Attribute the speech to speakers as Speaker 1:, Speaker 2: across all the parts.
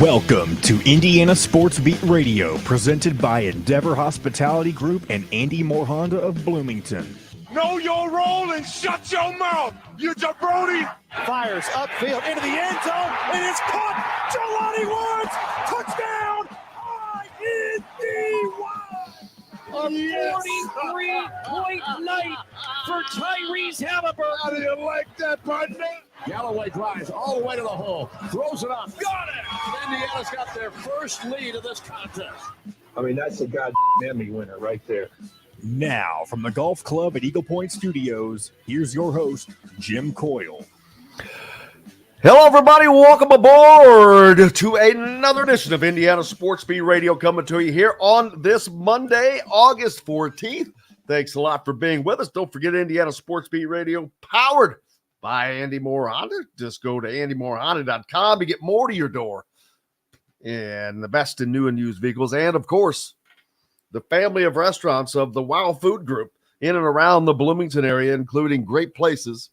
Speaker 1: Welcome to Indiana Sports Beat Radio, presented by Endeavor Hospitality Group and Andy Moore Honda of Bloomington.
Speaker 2: Know your role and shut your mouth, you jabroni!
Speaker 3: Fires upfield into the end zone, and it's caught. Jelani Woods, touchdown! ISB!
Speaker 4: A 43-point night for Tyrese Halliburton.
Speaker 2: How do you like that, partner?
Speaker 5: Galloway drives all the way to the hole, throws it up, got it! Indiana's got their first lead of this contest.
Speaker 6: I mean, that's a goddamn Emmy winner right there.
Speaker 1: Now, from the Golf Club at Eagle Point Studios, here's your host, Jim Coyle.
Speaker 7: Hello, everybody. Welcome aboard to another edition of Indiana Sports Beat Radio, coming to you here on this Monday, August 14th. Thanks a lot for being with us. Don't forget Indiana Sports Beat Radio, powered by Andy Moore Honda. Just go to andymorehonda.com to get more to your door and the best in new and used vehicles. And, of course, the family of restaurants of the Wow Food Group in and around the Bloomington area, including great places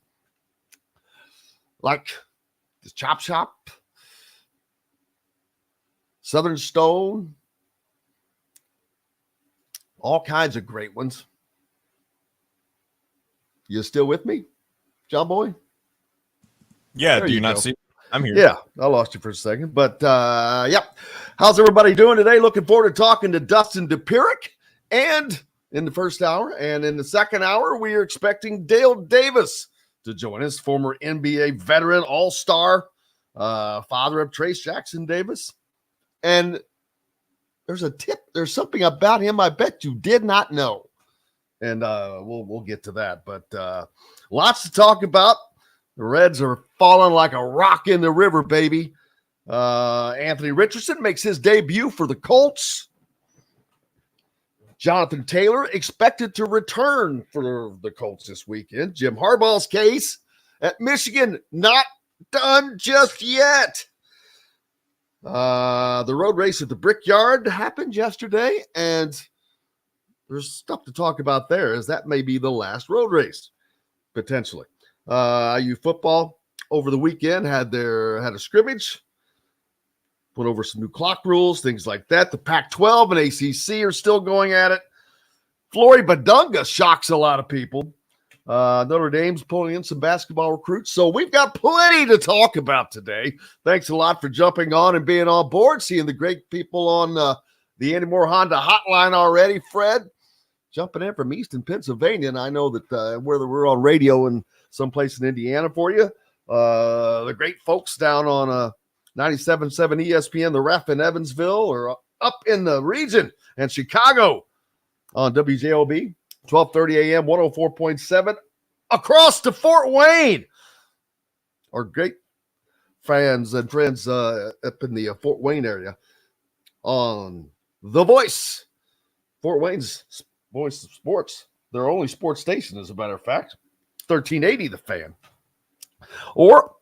Speaker 7: like the Chop Shop, Southern Stone, all kinds of great ones. You still with me, John Boy?
Speaker 1: Yeah,
Speaker 7: there
Speaker 1: do you not see? I'm here.
Speaker 7: Yeah, I lost you for a second. But, yep. How's everybody doing today? Looking forward to talking to Dustin Dopirak. And in the first hour and in the second hour, we are expecting Dale Davis to join us, former NBA veteran, all-star, father of Trace Jackson Davis. And there's something about him I bet you did not know. And we'll get to that. But lots to talk about. The Reds are falling like a rock in the river, baby. Anthony Richardson makes his debut for the Colts. Jonathan Taylor expected to return for the Colts this weekend. Jim Harbaugh's case at Michigan not done just yet. The road race at the Brickyard happened yesterday, and there's stuff to talk about there, as that may be the last road race, potentially. IU football over the weekend had a scrimmage, put over some new clock rules, things like that. The Pac-12 and ACC are still going at it. Flory Badunga shocks a lot of people. Notre Dame's pulling in some basketball recruits. So we've got plenty to talk about today. Thanks a lot for jumping on and being on board, seeing the great people on the Andy Moore Honda hotline already. Fred, jumping in from Easton, Pennsylvania. And I know that whether we're on radio in someplace in Indiana for you, the great folks down on 97.7 ESPN, the Ref in Evansville, or up in the region and Chicago on WJOB, 12:30 a.m., 104.7, across to Fort Wayne. Our great fans and friends up in the Fort Wayne area on The Voice, Fort Wayne's Voice of Sports, their only sports station, as a matter of fact, 1380 The Fan. Or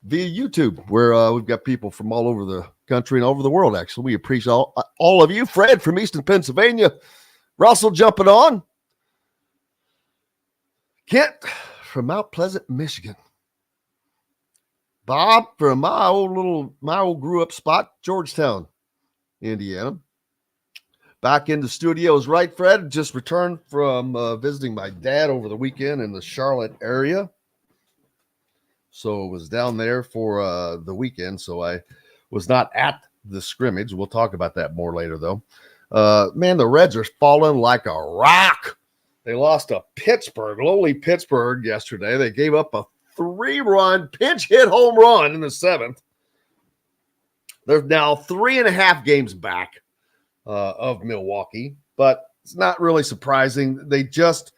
Speaker 7: via YouTube, where we've got people from all over the country and all over the world, actually. We appreciate all of you. Fred from Easton, Pennsylvania. Russell jumping on. Kent from Mount Pleasant, Michigan. Bob from my old grew-up spot, Georgetown, Indiana. Back in the studios, right, Fred? Just returned from visiting my dad over the weekend in the Charlotte area. So was down there for the weekend, so I was not at the scrimmage. We'll talk about that more later, though. Man, the Reds are falling like a rock. They lost to Pittsburgh, lowly Pittsburgh, yesterday. They gave up a 3-run pinch hit home run in the 7th. They're now 3.5 games back of Milwaukee, but it's not really surprising. They just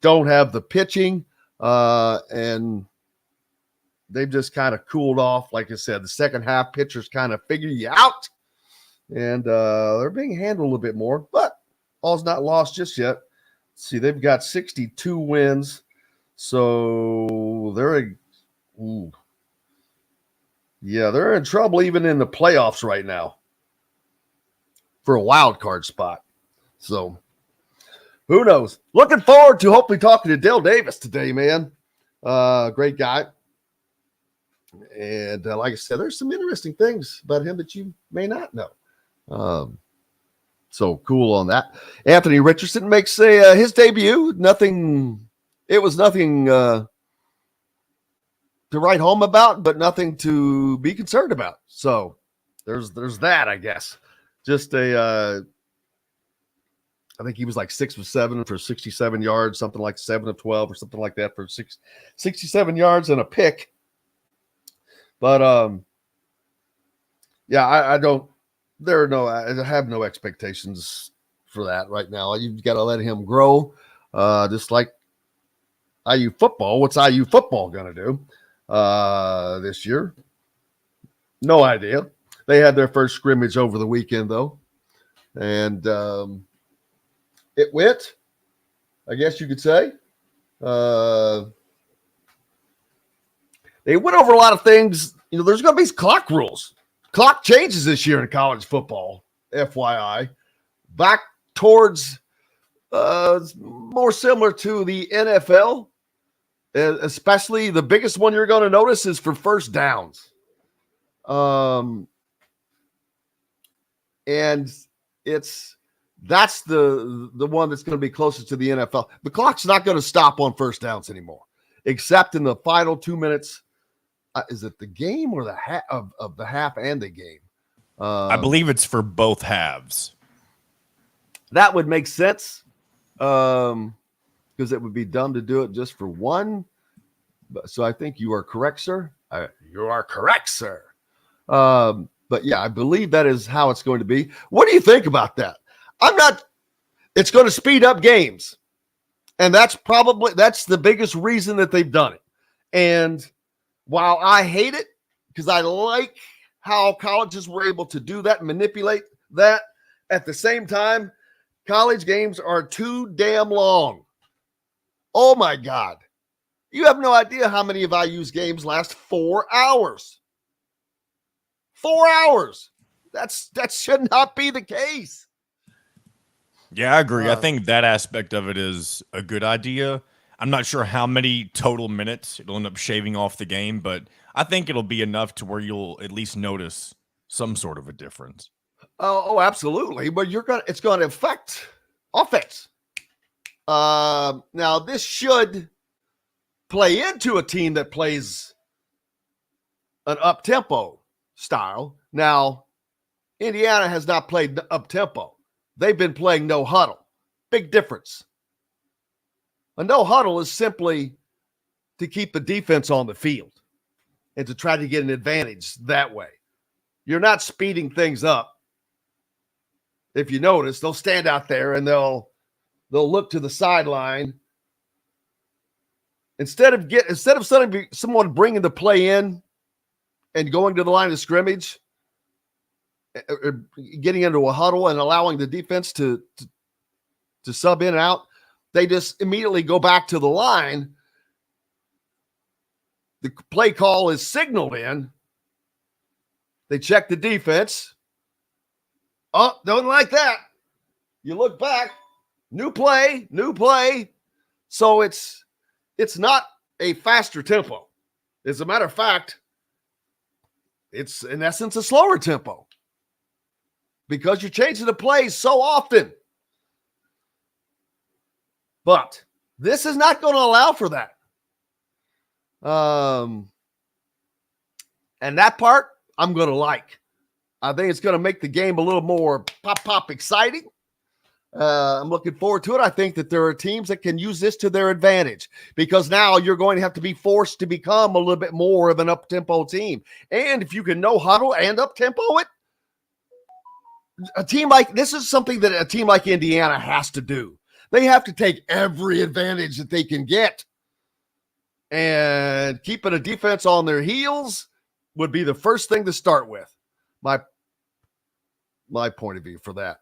Speaker 7: don't have the pitching, and they've just kind of cooled off. Like I said, the second half pitchers kind of figure you out, and they're being handled a little bit more, but all's not lost just yet. Let's see, they've got 62 wins, so they're in trouble even in the playoffs right now for a wild card spot. So who knows? Looking forward to hopefully talking to Dale Davis today, man. Great guy. And like I said, there's some interesting things about him that you may not know. So cool on that. Anthony Richardson makes his debut. It was nothing to write home about, but nothing to be concerned about. So there's that, I guess. Just I think he was like 6 of 7 for 67 yards, something like 7 of 12 or something like that for 67 yards and a pick. But yeah, I have no expectations for that right now. You've got to let him grow, just like IU football. What's IU football going to do this year? No idea. They had their first scrimmage over the weekend, though, and it went, I guess you could say. They went over a lot of things. There's going to be clock rules. Clock changes this year in college football, FYI. Back towards more similar to the NFL, especially the biggest one you're going to notice is for first downs. And that's the one that's going to be closest to the NFL. The clock's not going to stop on first downs anymore, except in the final 2 minutes. Is it the game or the half of the half and the game?
Speaker 8: I believe it's for both halves.
Speaker 7: That would make sense, because it would be dumb to do it just for one. So I think you are correct, sir. You are correct, sir. But yeah, I believe that is how it's going to be. What do you think about that? It's going to speed up games. And that's the biggest reason that they've done it. And while I hate it, because I like how colleges were able to do that and manipulate that, at the same time, college games are too damn long. Oh my God. You have no idea how many of IU's games last 4 hours. 4 hours. That should not be the case.
Speaker 8: Yeah, I agree. I think that aspect of it is a good idea. I'm not sure how many total minutes it'll end up shaving off the game, but I think it'll be enough to where you'll at least notice some sort of a difference.
Speaker 7: Oh, absolutely. But it's going to affect offense. Now, this should play into a team that plays an up-tempo style. Now, Indiana has not played up-tempo. They've been playing no huddle. Big difference. A no huddle is simply to keep the defense on the field and to try to get an advantage that way. You're not speeding things up. If you notice, they'll stand out there and they'll look to the sideline. Instead of someone bringing the play in and going to the line of scrimmage, getting into a huddle and allowing the defense to sub in and out, they just immediately go back to the line. The play call is signaled in. They check the defense. Oh, don't like that. You look back. New play. So it's not a faster tempo. As a matter of fact, it's in essence a slower tempo because you're changing the plays so often. But this is not going to allow for that. And that part I'm going to like. I think it's going to make the game a little more pop exciting. I'm looking forward to it. I think that there are teams that can use this to their advantage because now you're going to have to be forced to become a little bit more of an up-tempo team. And if you can no huddle and up-tempo it, this is something that a team like Indiana has to do. They have to take every advantage that they can get. And keeping a defense on their heels would be the first thing to start with. My point of view for that.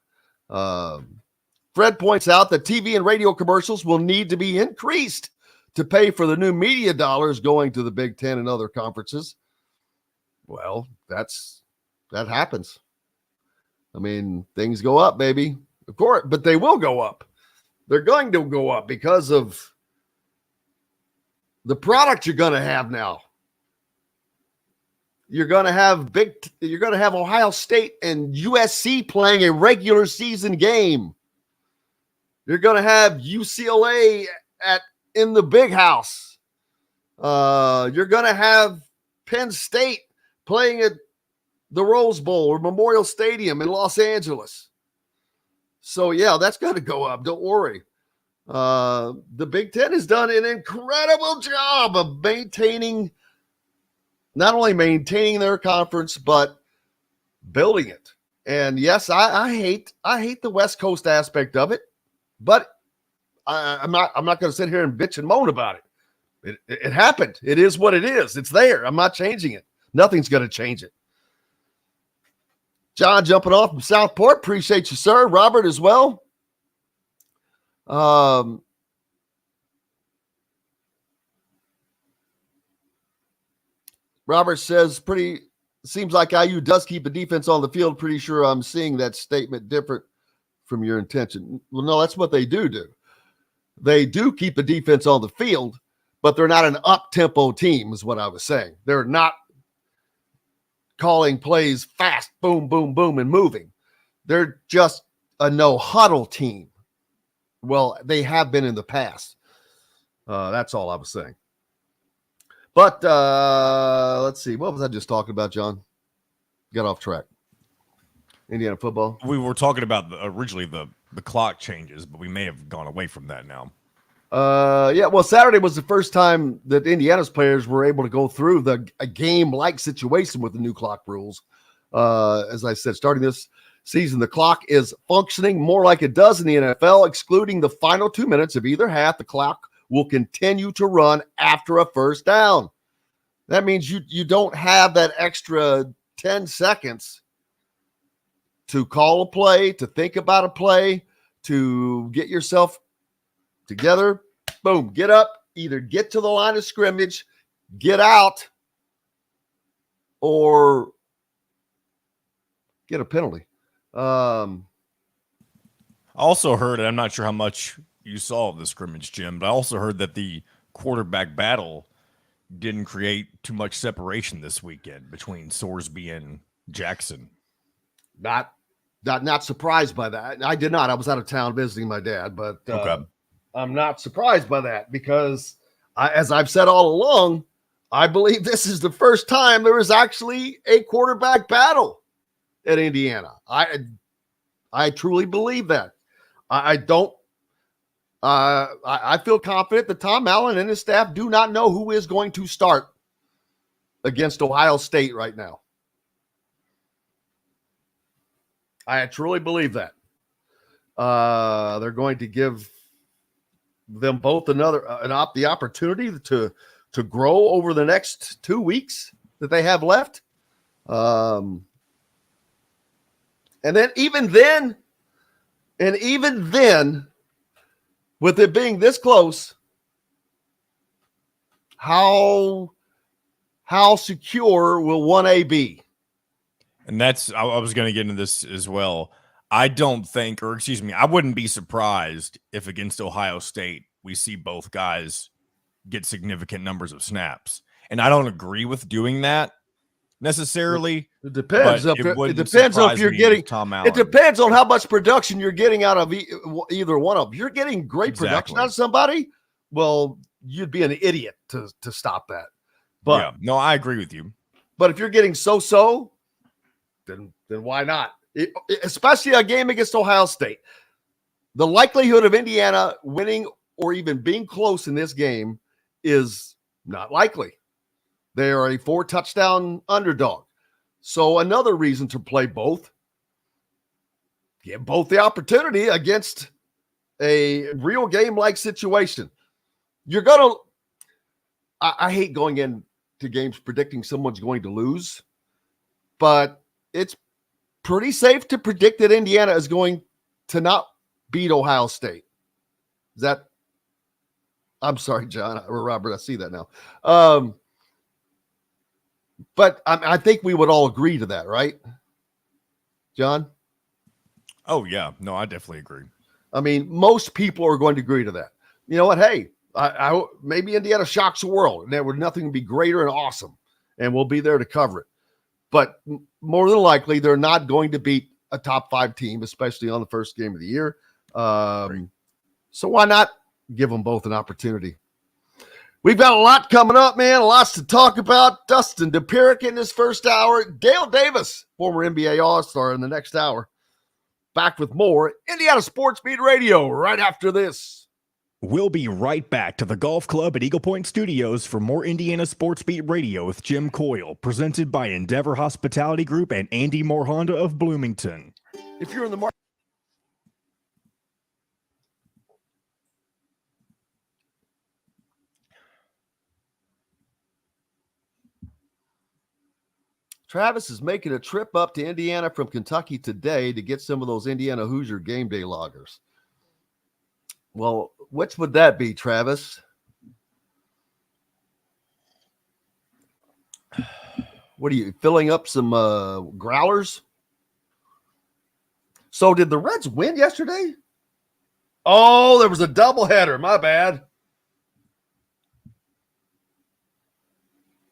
Speaker 7: Fred points out that TV and radio commercials will need to be increased to pay for the new media dollars going to the Big Ten and other conferences. Well, that happens. I mean, things go up, baby. Of course, but they will go up. They're going to go up because of the product you're going to have now. You're going to have Ohio State and USC playing a regular season game. You're going to have UCLA in the big house. You're going to have Penn State playing at the Rose Bowl or Memorial Stadium in Los Angeles. So, yeah, that's going to go up. Don't worry. The Big Ten has done an incredible job of not only maintaining their conference, but building it. And yes, I hate the West Coast aspect of it, but I'm not going to sit here and bitch and moan about it. It happened. It is what it is. It's there. I'm not changing it. Nothing's going to change it. John jumping off from Southport. Appreciate you, sir. Robert as well. Robert says, seems like IU does keep a defense on the field. Pretty sure I'm seeing that statement different from your intention. Well, no, that's what they do. They do keep the defense on the field, but they're not an up-tempo team is what I was saying. They're not calling plays fast, boom, boom, boom, and moving. They're just a no-huddle team. Well, they have been in the past. That's all I was saying. But let's see. What was I just talking about, John? Got off track. Indiana football.
Speaker 8: We were talking about originally the clock changes, but we may have gone away from that now.
Speaker 7: Yeah, well, Saturday was the first time that Indiana's players were able to go through a game-like situation with the new clock rules. As I said, starting this season, the clock is functioning more like it does in the NFL, excluding the final 2 minutes of either half. The clock will continue to run after a first down. That means you don't have that extra 10 seconds to call a play, to think about a play, to get yourself together. Boom, get up, either get to the line of scrimmage, get out, or get a penalty.
Speaker 8: I also heard, and I'm not sure how much you saw of the scrimmage, Jim, but I also heard that the quarterback battle didn't create too much separation this weekend between Sorsby and Jackson.
Speaker 7: Not surprised by that. I did not. I was out of town visiting my dad, but
Speaker 8: okay.
Speaker 7: I'm not surprised by that because, as I've said all along, I believe this is the first time there is actually a quarterback battle at Indiana. I truly believe that. I feel confident that Tom Allen and his staff do not know who is going to start against Ohio State right now. I truly believe that. They're going to give them both the opportunity to grow over the next 2 weeks that they have left. And even then, with it being this close, how secure will 1A be?
Speaker 8: And I was going to get into this as well. I wouldn't be surprised if against Ohio State, we see both guys get significant numbers of snaps. And I don't agree with doing that necessarily.
Speaker 7: It depends. It depends if you're getting Tom Allen. It depends on how much production you're getting out of either one of them. You're getting great production out of somebody. Well, you'd be an idiot to stop that. But
Speaker 8: yeah, no, I agree with you.
Speaker 7: But if you're getting so, then why not? Especially a game against Ohio State. The likelihood of Indiana winning or even being close in this game is not likely. They are a 4-touchdown underdog. So another reason to play both. Give both the opportunity against a real game-like situation. You're going to – I hate going into games predicting someone's going to lose, but it's pretty safe to predict that Indiana is going to not beat Ohio State. Is that – I'm sorry, John or Robert, I see that now. But I think we would all agree to that, right, John?
Speaker 8: Oh, yeah. No, I definitely agree.
Speaker 7: I mean, most people are going to agree to that. You know what? Hey, maybe Indiana shocks the world, and there would nothing be greater and awesome, and we'll be there to cover it. but more than likely they're not going to beat a top 5 team, especially on the first game of the year. So why not give them both an opportunity? We've got a lot coming up, man. Lots to talk about. Dustin Dopirak in his first hour. Dale Davis, former NBA All-Star, in the next hour. Back with more Indiana Sports Beat Radio right after this.
Speaker 1: We'll be right back to the Golf Club at Eagle Point Studios for more Indiana Sports Beat Radio with Jim Coyle, presented by Endeavor Hospitality Group and Andy Moore Honda of Bloomington.
Speaker 7: If you're in the market, Travis is making a trip up to Indiana from Kentucky today to get some of those Indiana Hoosier game day loggers. Well, which would that be, Travis? What are you, filling up some growlers? So did the Reds win yesterday? Oh, there was a doubleheader. My bad.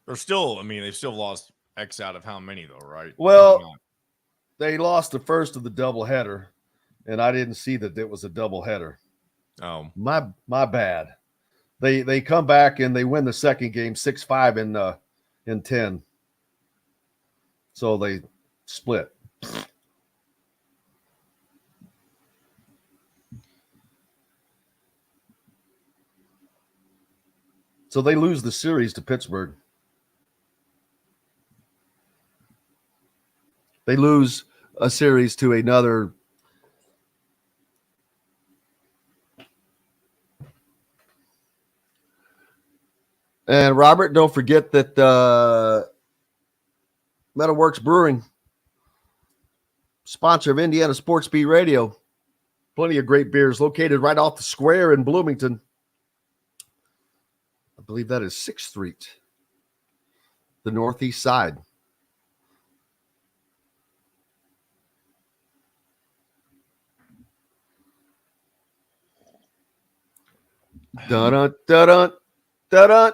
Speaker 8: They're still, they've still lost X out of how many, though, right?
Speaker 7: Well, they lost the first of the doubleheader, and I didn't see that it was a doubleheader.
Speaker 8: Oh,
Speaker 7: my bad. They come back and they win the second game 6-5 in 10. So they split. So they lose the series to Pittsburgh. They lose a series to another. And Robert, don't forget that Metalworks Brewing, sponsor of Indiana Sports Beat Radio. Plenty of great beers located right off the square in Bloomington. I believe that is 6th Street, the northeast side. Dun-dun, dun-dun, dun-dun,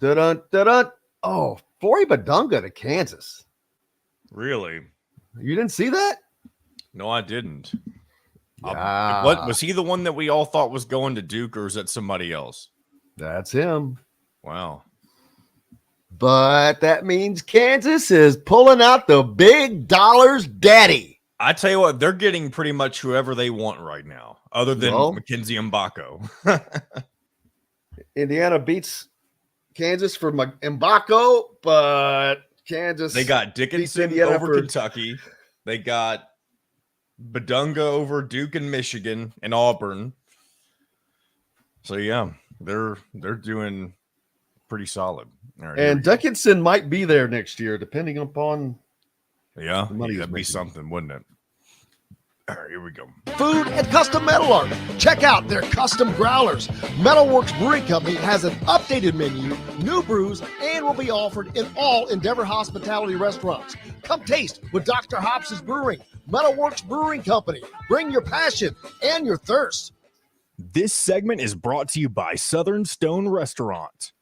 Speaker 7: dun-dun, dun-dun. Oh, Flory Badunga to Kansas.
Speaker 8: really?
Speaker 7: You didn't see that?
Speaker 8: No, I didn't.
Speaker 7: Yeah.
Speaker 8: What was he the one that we all thought was going to Duke, or is that somebody else?
Speaker 7: That's him.
Speaker 8: Wow.
Speaker 7: But that means Kansas is pulling out the big dollars, daddy.
Speaker 8: I tell you what, they're getting pretty much whoever they want right now, other than Mackenzie Mbako.
Speaker 7: Indiana beats Kansas for Mbako, but Kansas.
Speaker 8: They got Dickinson over Kentucky. They got Badunga over Duke and Michigan and Auburn. So yeah, they're doing pretty solid. All right,
Speaker 7: and Dickinson might be there next year, depending upon.
Speaker 8: Yeah,
Speaker 7: the money
Speaker 8: that'd be
Speaker 7: making.
Speaker 8: something, wouldn't it? All right, here we go.
Speaker 3: Food and custom metal art. Check out their custom growlers. Metalworks Brewing Company has an updated menu, new brews, and will be offered in all Endeavor Hospitality restaurants. Come taste with Dr. Hops' Brewing. Metalworks Brewing Company. Bring your passion and your thirst.
Speaker 1: This segment is brought to you by Southern Stone Restaurant.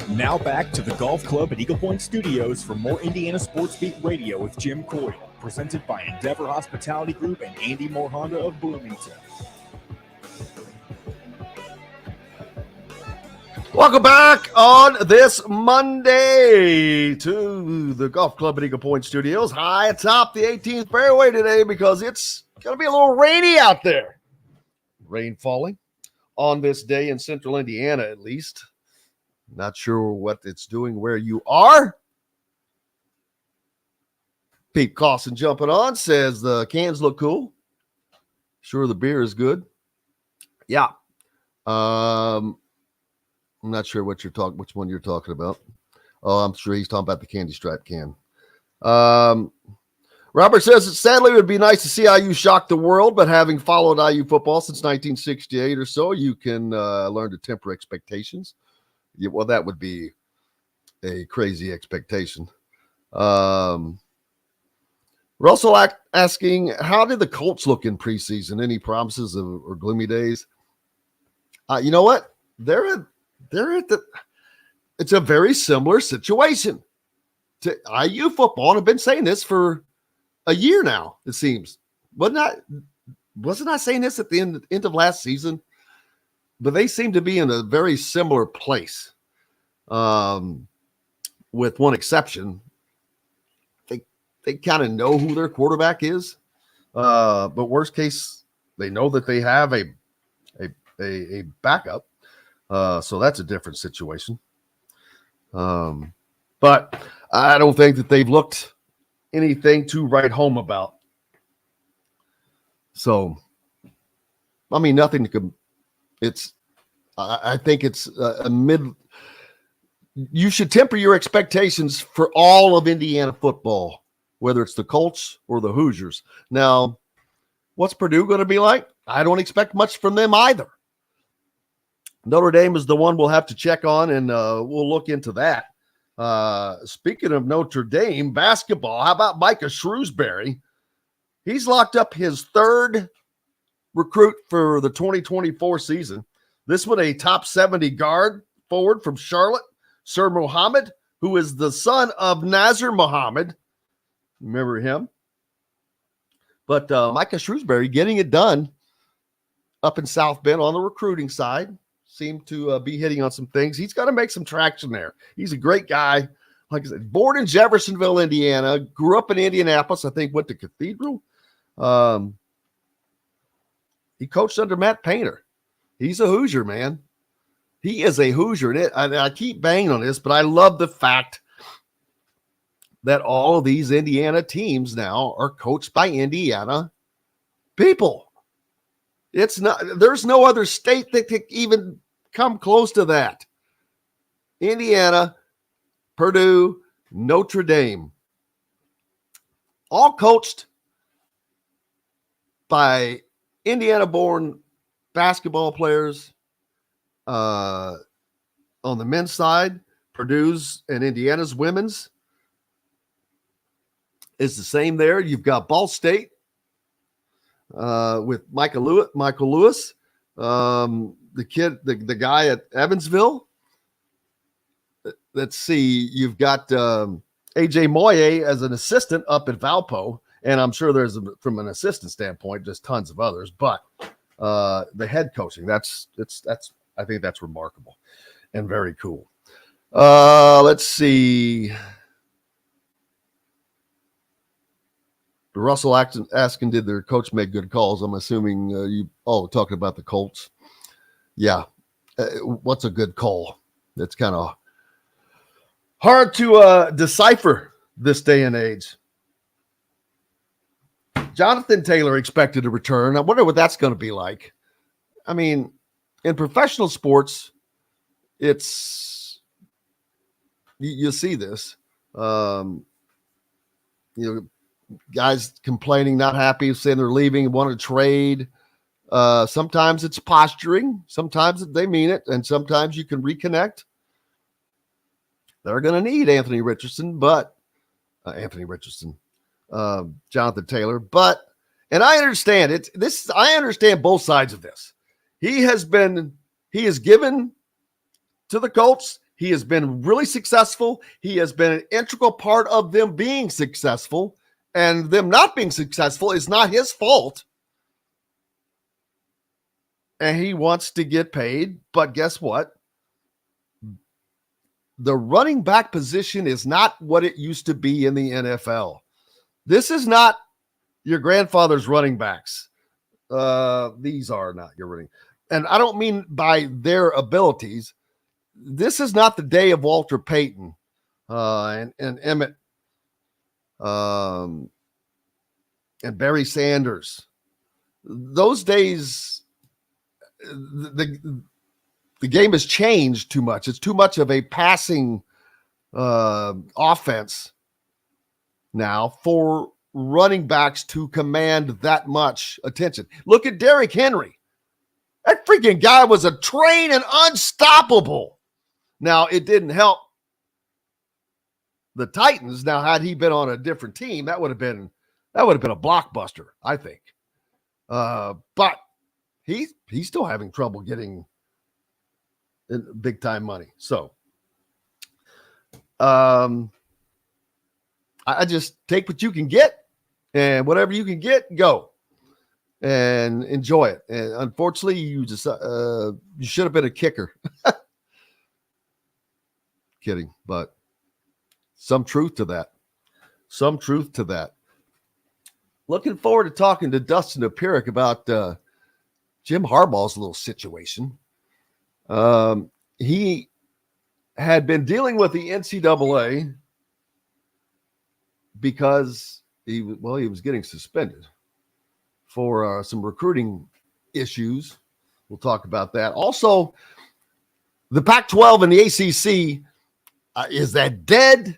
Speaker 1: Now back to the Golf Club at Eagle Point Studios for more Indiana Sports Beat Radio with Jim Coyle, presented by Endeavor Hospitality Group and Andy Moore Honda of Bloomington.
Speaker 7: Welcome back on this Monday to the Golf Club at Eagle Point Studios, high atop the 18th fairway today because it's going to be a little rainy out there. Rain falling on this day in central Indiana, at least. Not sure what it's doing where you are. Pete Cawson jumping on says the cans look cool. Sure, the beer is good. Yeah. I'm not sure which one you're talking about. Oh, I'm sure he's talking about the candy stripe can. Robert says it sadly would be nice to see IU shock the world, but having followed IU football since 1968 or so, you can learn to temper expectations. Yeah, well, that would be a crazy expectation. We're also asking, how did the Colts look in preseason? Any promises or gloomy days? You know what? They're at the it's a very similar situation to IU football. And I've been saying this for a year now, it seems. Wasn't I saying this at the end of last season? But they seem to be in a very similar place, with one exception. They kind of know who their quarterback is, but worst case, they know that they have a backup. So that's a different situation. But I don't think that they've looked anything to write home about. So, I mean, nothing to. I think it's a mid. You should temper your expectations for all of Indiana football, whether it's the Colts or the Hoosiers. Now, what's Purdue going to be like? I don't expect much from them either. Notre Dame is the one we'll have to check on, and we'll look into that. Speaking of Notre Dame basketball, how about Micah Shrewsbury? He's locked up his third recruit for the 2024 season. This one, a top 70 guard forward from Charlotte, Sir Muhammad, who is the son of Nazir Muhammad. Remember him? But Micah Shrewsbury getting it done up in South Bend on the recruiting side. Seemed to be hitting on some things. He's got to make some traction there. He's a great guy. Like I said, born in Jeffersonville, Indiana, grew up in Indianapolis, I think went to Cathedral. He coached under Matt Painter. He's a Hoosier, man. He is a Hoosier. And I keep banging on this, but I love the fact that all of these Indiana teams now are coached by Indiana people. There's no other state that could even come close to that. Indiana, Purdue, Notre Dame, all coached by Indiana-born basketball players. On the men's side, Purdue's and Indiana's women's is the same there. You've got Ball State with Michael Lewis, the guy at Evansville. Let's see. You've got AJ Moye as an assistant up at Valpo, and I'm sure there's from an assistant standpoint just tons of others. But the head coaching, I think that's remarkable and very cool. Let's see. Russell asking, did their coach make good calls? I'm assuming talking about the Colts. Yeah. What's a good call? It's kind of hard to decipher this day and age. Jonathan Taylor expected to return. I wonder what that's going to be like. I mean, in professional sports, it's you see this. Guys complaining, not happy, saying they're leaving, want to trade. Sometimes it's posturing. Sometimes they mean it. And sometimes you can reconnect. They're going to need Jonathan Taylor. But, and I understand it. I understand both sides of this. He has given to the Colts. He has been really successful. He has been an integral part of them being successful. And them not being successful is not his fault. And he wants to get paid. But guess what? The running back position is not what it used to be in the NFL. This is not your grandfather's running backs. These are not your running. And I don't mean by their abilities. This is not the day of Walter Payton and Emmett and Barry Sanders. Those days, the game has changed too much. It's too much of a passing offense now for running backs to command that much attention. Look at Derrick Henry. That freaking guy was a train and unstoppable. Now, it didn't help the Titans. Now, had he been on a different team, that would have been a blockbuster, I think. But he's still having trouble getting big time money. So I just take what you can get, and whatever you can get, go and enjoy it. And unfortunately, you should have been a kicker. Kidding, but some truth to that. Some truth to that. Looking forward to talking to Dustin Dopirak about Jim Harbaugh's little situation. He had been dealing with the NCAA because he was getting suspended for some recruiting issues. We'll talk about that. Also, the Pac-12 and the ACC, is that dead?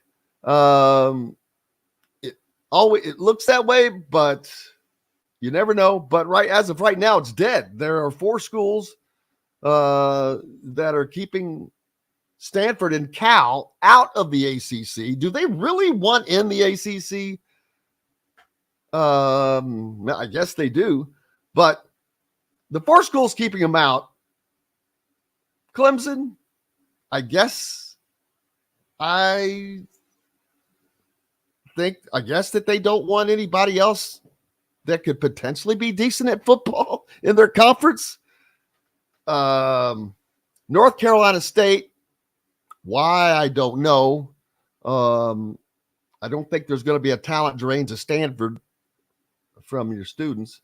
Speaker 7: It looks that way, but you never know. But as of right now, it's dead. There are 4 schools that are keeping Stanford and Cal out of the ACC. Do they really want in the ACC? I guess they do. But the 4 schools keeping them out, Clemson, I guess that they don't want anybody else that could potentially be decent at football in their conference. North Carolina State, why, I don't know. I don't think there's going to be a talent drain to Stanford from your students.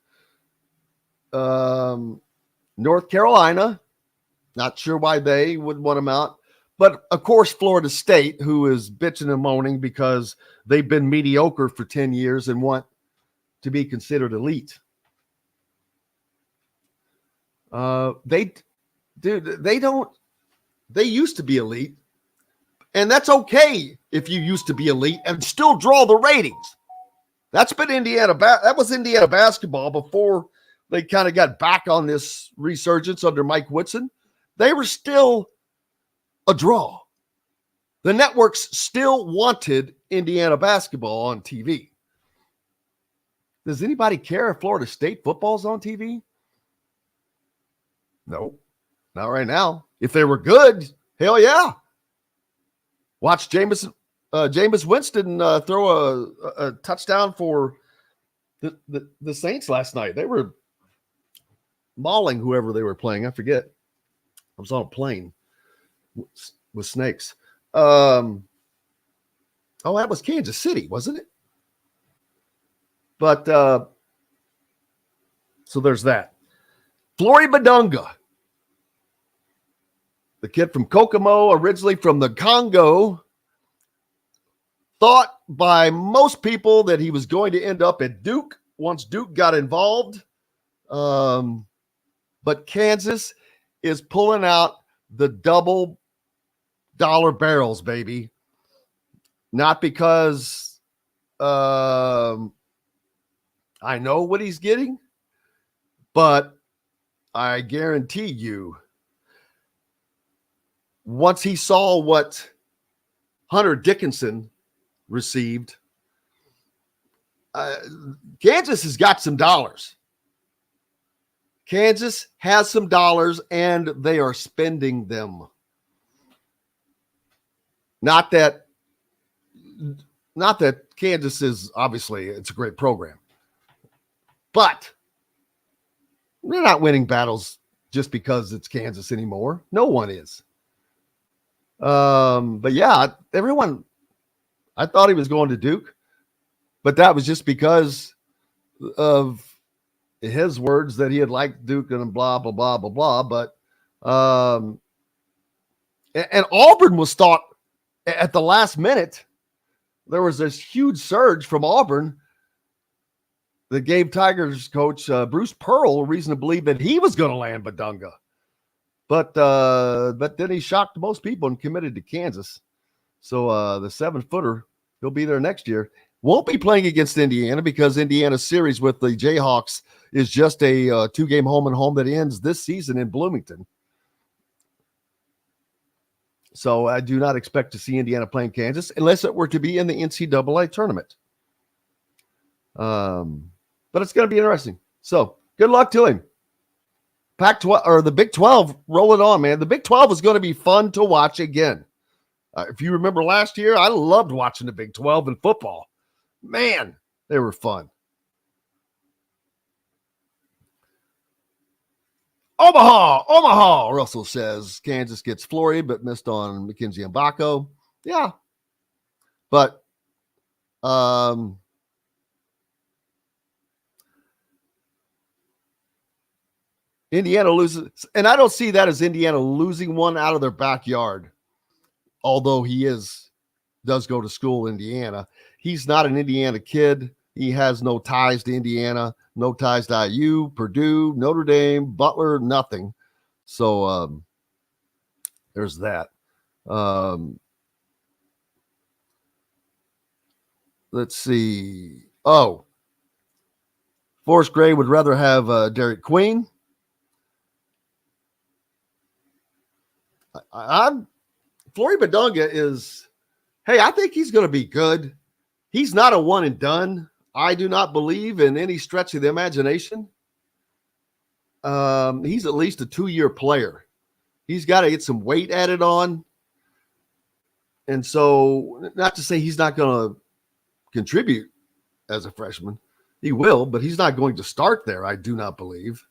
Speaker 7: North Carolina, not sure why they would want them out. But, of course, Florida State, who is bitching and moaning because they've been mediocre for 10 years and want to be considered elite. They used to be elite. And that's okay if you used to be elite and still draw the ratings. That's been Indiana. That was Indiana basketball before they kind of got back on this resurgence under Mike Woodson. They were still a draw. The networks still wanted Indiana basketball on TV. Does anybody care if Florida State football's on TV? No, not right now. If they were good, hell yeah. Watch Jameis Winston throw a touchdown for the Saints last night. They were mauling whoever they were playing. I forget. I was on a plane with snakes. That was Kansas City, wasn't it? But so there's that. Flory Badunga, the kid from Kokomo, originally from the Congo, thought by most people that he was going to end up at Duke once Duke got involved. But Kansas is pulling out the double dollar barrels, baby. Not because I know what he's getting, but I guarantee you, once he saw what Hunter Dickinson received, Kansas has got some dollars. Kansas has some dollars, and they are spending them. Not that Kansas is, obviously, it's a great program. But they're not winning battles just because it's Kansas anymore. No one is. But yeah, everyone, I thought he was going to Duke, but that was just because of his words that he had liked Duke and blah, blah, blah, blah, blah. But, and Auburn was thought at the last minute, there was this huge surge from Auburn that gave Tigers coach Bruce Pearl a reason to believe that he was going to land Badunga. But then he shocked most people and committed to Kansas. So the 7-footer, he'll be there next year. Won't be playing against Indiana because Indiana's series with the Jayhawks is just a 2-game home-and-home that ends this season in Bloomington. So I do not expect to see Indiana playing Kansas unless it were to be in the NCAA tournament. But it's going to be interesting. So good luck to him. Pac-12 or the Big 12, roll it on, man. The Big 12 is going to be fun to watch again. If you remember last year, I loved watching the Big 12 in football. Man, they were fun. Omaha, Russell says. Kansas gets Flory, but missed on McKenzie Mbako. Yeah. But Indiana loses, and I don't see that as Indiana losing one out of their backyard, although he does go to school in Indiana. He's not an Indiana kid. He has no ties to Indiana, no ties to IU, Purdue, Notre Dame, Butler, nothing. So there's that. Let's see. Oh, Forrest Gray would rather have Derek Queen. Flory Badunga is, hey, I think he's going to be good. He's not a one and done. I do not believe in any stretch of the imagination. He's at least a 2-year player. He's got to get some weight added on. And so, not to say he's not going to contribute as a freshman. He will, but he's not going to start there, I do not believe.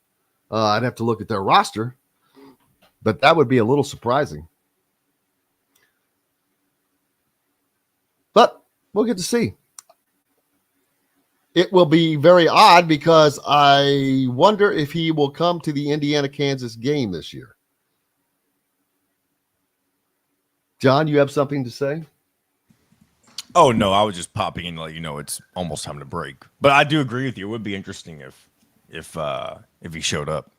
Speaker 7: I'd have to look at their roster, but that would be a little surprising. But we'll get to see. It will be very odd because I wonder if he will come to the Indiana-Kansas game this year. John, you have something to say?
Speaker 8: Oh, no, I was just popping in to let you know it's almost time to break. But I do agree with you. It would be interesting if he showed up.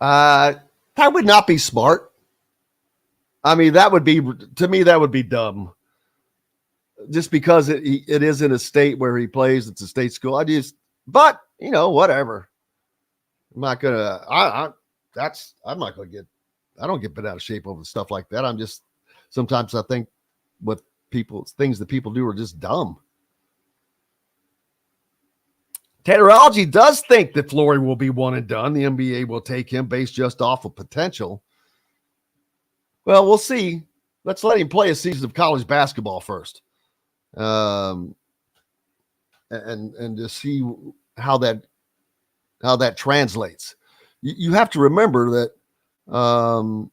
Speaker 7: That would not be smart. I mean, that would be dumb. Just because it is in a state where he plays, it's a state school. I don't get bent out of shape over stuff like that. Sometimes I think things that people do are just dumb. Taterology does think that Flory will be one and done. The NBA will take him based just off of potential. Well, we'll see. Let's let him play a season of college basketball first. And to see how that translates. You have to remember that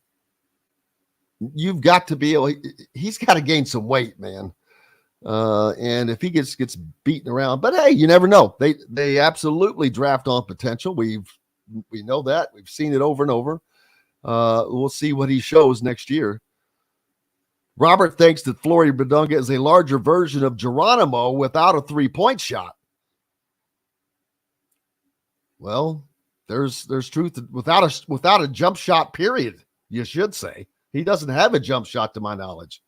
Speaker 7: you've got to be able. He's got to gain some weight, man. And if he gets beaten around, but hey, you never know. They absolutely draft on potential. We know that. We've seen it over and over. We'll see what he shows next year. Robert thinks that Flory Badunga is a larger version of Geronimo without a 3-point shot. Well, there's truth without a jump shot, period, you should say. He doesn't have a jump shot to my knowledge,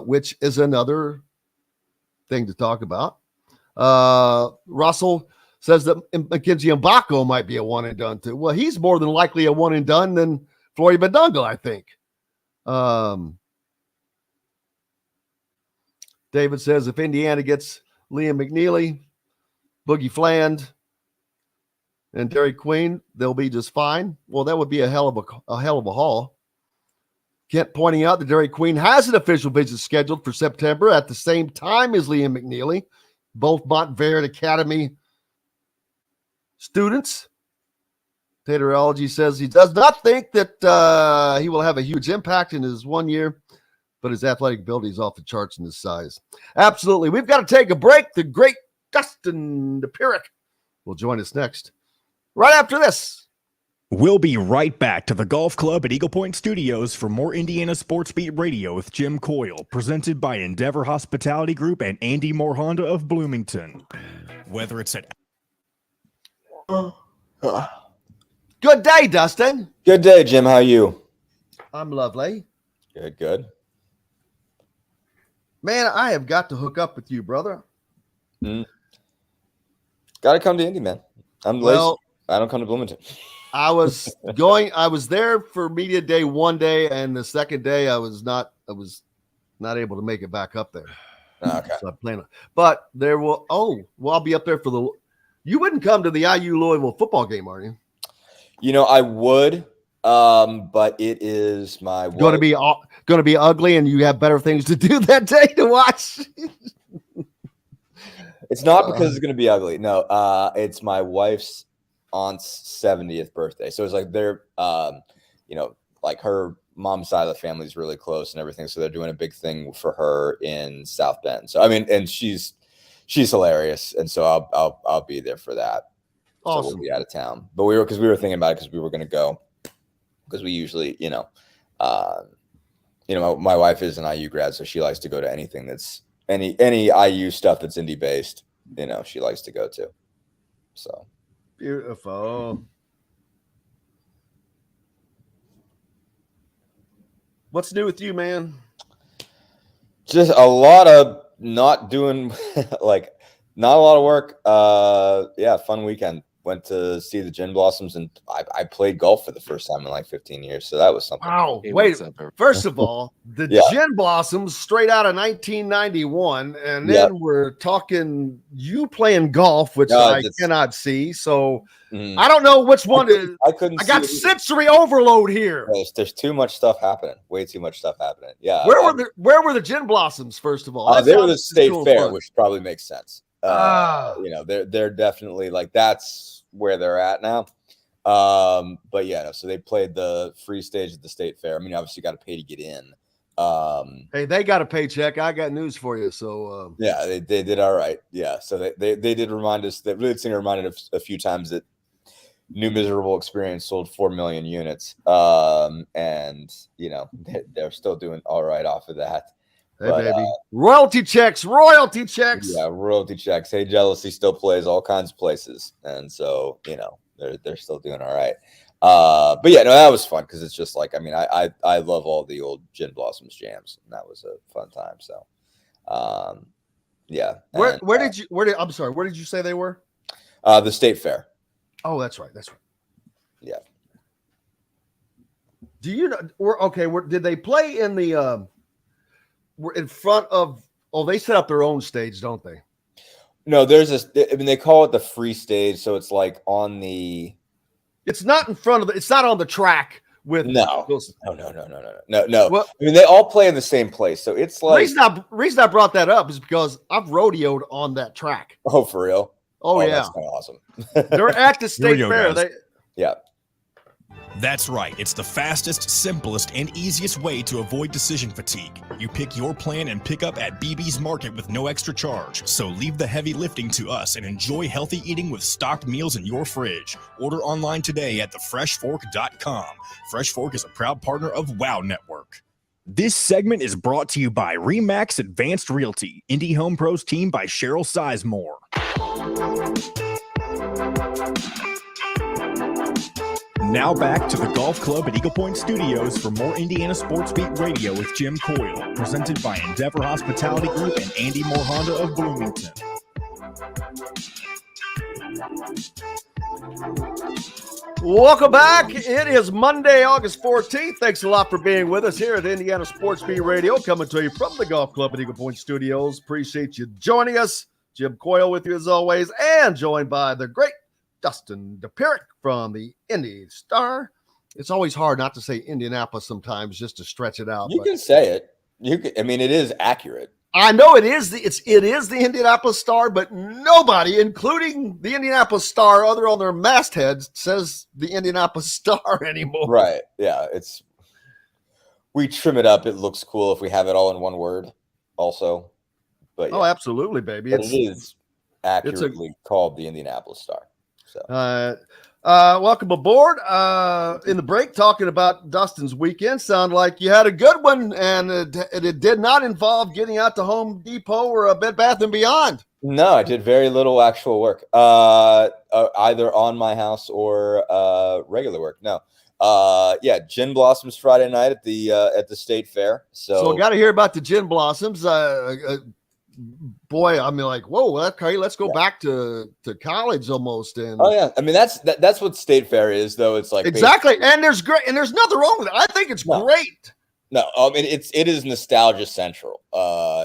Speaker 7: which is another thing to talk about. Russell says that McKenzie Mbako might be a one and done too. Well, he's more than likely a one and done than Flory Badunga, I think. David says if Indiana gets Liam McNeely, Boogie Fland, and Derek Queen, they'll be just fine. Well, that would be a hell of a haul. Kent pointing out that Derek Queen has an official visit scheduled for September at the same time as Liam McNeely, both Montverde Academy students. Taterology says he does not think that he will have a huge impact in his 1 year, but his athletic ability is off the charts in his size. Absolutely. We've got to take a break. The great Dustin Dopirak will join us next, right after this.
Speaker 1: We'll be right back to the Golf Club at Eagle Point Studios for more Indiana Sports Beat Radio with Jim Coyle, presented by Endeavor Hospitality Group and Andy Moore Honda of Bloomington. Whether it's at...
Speaker 7: Good day, Dustin.
Speaker 9: Good day, Jim. How are you?
Speaker 7: I'm lovely.
Speaker 9: Good.
Speaker 7: Man, I have got to hook up with you, brother.
Speaker 9: Got to come to Indy, man. I'm lazy. I don't come to Bloomington.
Speaker 7: I was there for media day one day, and the second day I was not able to make it back up there.
Speaker 9: Okay.
Speaker 7: So I plan on, but I'll be up there for you wouldn't come to the IU Louisville football game, are you?
Speaker 9: You know, I would, But it is my
Speaker 3: Going to be ugly, and you have better things to do that day to watch.
Speaker 9: It's not because it's going to be ugly. No, it's my wife's aunt's 70th birthday. So it's like they're, like her mom's side of the family is really close and everything. So they're doing a big thing for her in South Bend. So I mean, and she's hilarious, and so I'll be there for that.
Speaker 3: Awesome.
Speaker 9: So we'll be out of town, but we were thinking about it because we were going to go because we usually, my wife is an IU grad, so she likes to go to anything that's any IU stuff that's indie based. She likes to go to. So
Speaker 3: beautiful. What's new with you, man?
Speaker 9: Just a lot of not doing not a lot of work. Fun weekend. Went to see the Gin Blossoms, and I played golf for the first time in like 15 years. So that was something.
Speaker 3: Wow. Wait, first of all, the Gin Blossoms straight out of 1991. And then we're talking you playing golf, which I cannot see. So I don't know which one is. I got sensory overload here.
Speaker 9: There's too much stuff happening. Way too much stuff happening. Yeah.
Speaker 3: Where were the Gin Blossoms, first of all?
Speaker 9: They were the state fair, which probably makes sense. They're definitely like that's where they're at now. But so they played the free stage at the state fair. I mean, obviously you got to pay to get in.
Speaker 3: Hey, they got a paycheck. I got news for you. So
Speaker 9: they did all right. Yeah. So they did remind us that lead singer reminded us a few times that New Miserable Experience sold 4 million units. And they're still doing all right off of that.
Speaker 3: Hey, baby. Royalty checks. Yeah,
Speaker 9: royalty checks. Hey, Jealousy still plays all kinds of places. And so, they're still doing all right. But that was fun because it's just like, I mean, I love all the old Gin Blossoms jams, and that was a fun time. So, Where did you say they were? The state fair.
Speaker 3: Oh, that's right.
Speaker 9: Yeah.
Speaker 3: Do you know? Did they play in the? We're in front of. Oh, they set up their own stage, don't they?
Speaker 9: No, there's this. I mean, they call it the free stage, so it's like on the.
Speaker 3: It's not in front of. It's not on the track with.
Speaker 9: No. Well, I mean, they all play in the same place, so it's like.
Speaker 3: Reason I brought that up is because I've rodeoed on that track.
Speaker 9: Oh, for real?
Speaker 3: Oh yeah,
Speaker 9: that's kind of awesome.
Speaker 3: They're at the state fair.
Speaker 9: Yeah.
Speaker 1: That's right. It's the fastest, simplest, and easiest way to avoid decision fatigue. You pick your plan and pick up at BB's Market with no extra charge. So leave the heavy lifting to us and enjoy healthy eating with stocked meals in your fridge. Order online today at thefreshfork.com. Fresh Fork is a proud partner of WOW Network. This segment is brought to you by RE/MAX Advanced Realty, Indie Home Pros team by Cheryl Sizemore. Now back to the Golf Club at Eagle Point Studios for more Indiana Sports Beat Radio with Jim Coyle, presented by Endeavor Hospitality Group and Andy Moore Honda of Bloomington.
Speaker 3: Welcome back. It is Monday, August 14th. Thanks a lot for being with us here at Indiana Sports Beat Radio, coming to you from the Golf Club at Eagle Point Studios. Appreciate you joining us. Jim Coyle with you as always, and joined by the great Dustin Dopirak from the Indy Star. It's always hard not to say Indianapolis sometimes, just to stretch it out.
Speaker 9: You can say it. I mean, it is accurate.
Speaker 3: I know it is the Indianapolis Star, but nobody, including the Indianapolis Star, other on their mastheads, says the Indianapolis Star anymore.
Speaker 9: Right. Yeah. We trim it up. It looks cool if we have it all in one word also. But
Speaker 3: Oh, absolutely, baby.
Speaker 9: It is accurately called the Indianapolis Star. So
Speaker 3: welcome aboard. In the break, talking about Dustin's weekend. Sound like you had a good one, and it did not involve getting out to Home Depot or a Bed Bath & Beyond.
Speaker 9: No, I did very little actual work, either on my house or regular work. No. Gin Blossoms Friday night at the state fair. So
Speaker 3: I got to hear about the Gin Blossoms. Boy, I mean, like, whoa, okay, let's go back to college almost. And
Speaker 9: I mean, that's what state fair is, though. It's like
Speaker 3: exactly, and there's nothing wrong with it. I think it's great.
Speaker 9: No, I mean it is nostalgia central.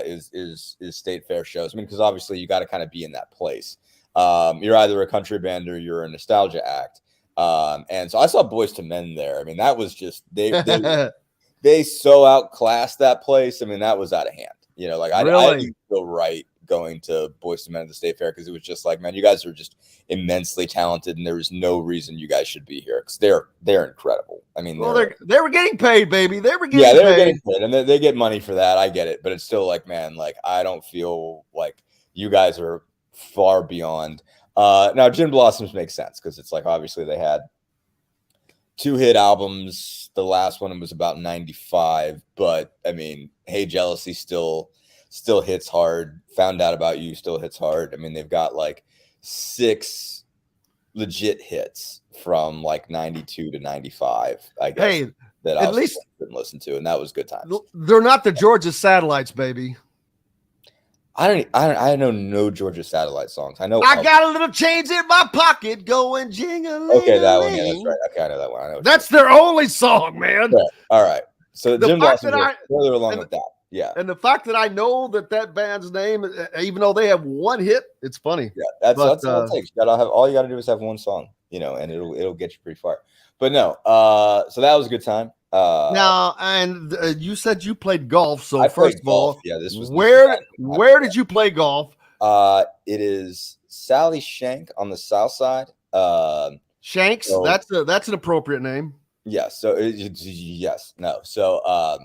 Speaker 9: Is state fair shows? I mean, because obviously you got to kind of be in that place. You're either a country band or you're a nostalgia act. And so I saw Boys to Men there. I mean, that was just they so outclassed that place. I mean, that was out of hand. You know, like I didn't feel right going to Boys to Men at the State Fair because it was just like, man, you guys are just immensely talented, and there was no reason you guys should be here because they're incredible. I mean,
Speaker 3: they were getting paid, baby. They were getting paid.
Speaker 9: Were getting paid, and they get money for that. I get it, but it's still like, man, like I don't feel like you guys are far beyond. Now, Gin Blossoms makes sense because it's like obviously they had 2 hit albums. The last one was about 95, but I mean, Hey Jealousy still hits hard. Found Out About You still hits hard. I mean, they've got like 6 legit hits from like 92 to 95, I guess.
Speaker 3: Hey,
Speaker 9: that
Speaker 3: at least
Speaker 9: didn't listen to, and that was good times.
Speaker 3: They're not the Georgia Satellites, baby.
Speaker 9: I know no Georgia Satellite songs. I know
Speaker 3: I got a little change in my pocket going jingling.
Speaker 9: Okay, that one. Yeah, that's right. Okay, I know that one. I know
Speaker 3: that's their only song, man.
Speaker 9: Yeah. All right. So
Speaker 3: the
Speaker 9: Jim
Speaker 3: fact
Speaker 9: Blossom
Speaker 3: that
Speaker 9: further along with that. Yeah.
Speaker 3: And the fact that I know that band's name, even though they have 1 hit, it's funny.
Speaker 9: Yeah, that's all it takes. All you got to do is have 1 song, you know, and it'll get you pretty far. But no, so that was a good time.
Speaker 3: Now, and you said you played golf. So
Speaker 9: I
Speaker 3: first of all,
Speaker 9: yeah, this was
Speaker 3: where did you play golf?
Speaker 9: It is Sally Shank on the south side.
Speaker 3: Shanks. So, that's an appropriate name.
Speaker 9: Yes. So yes. No. So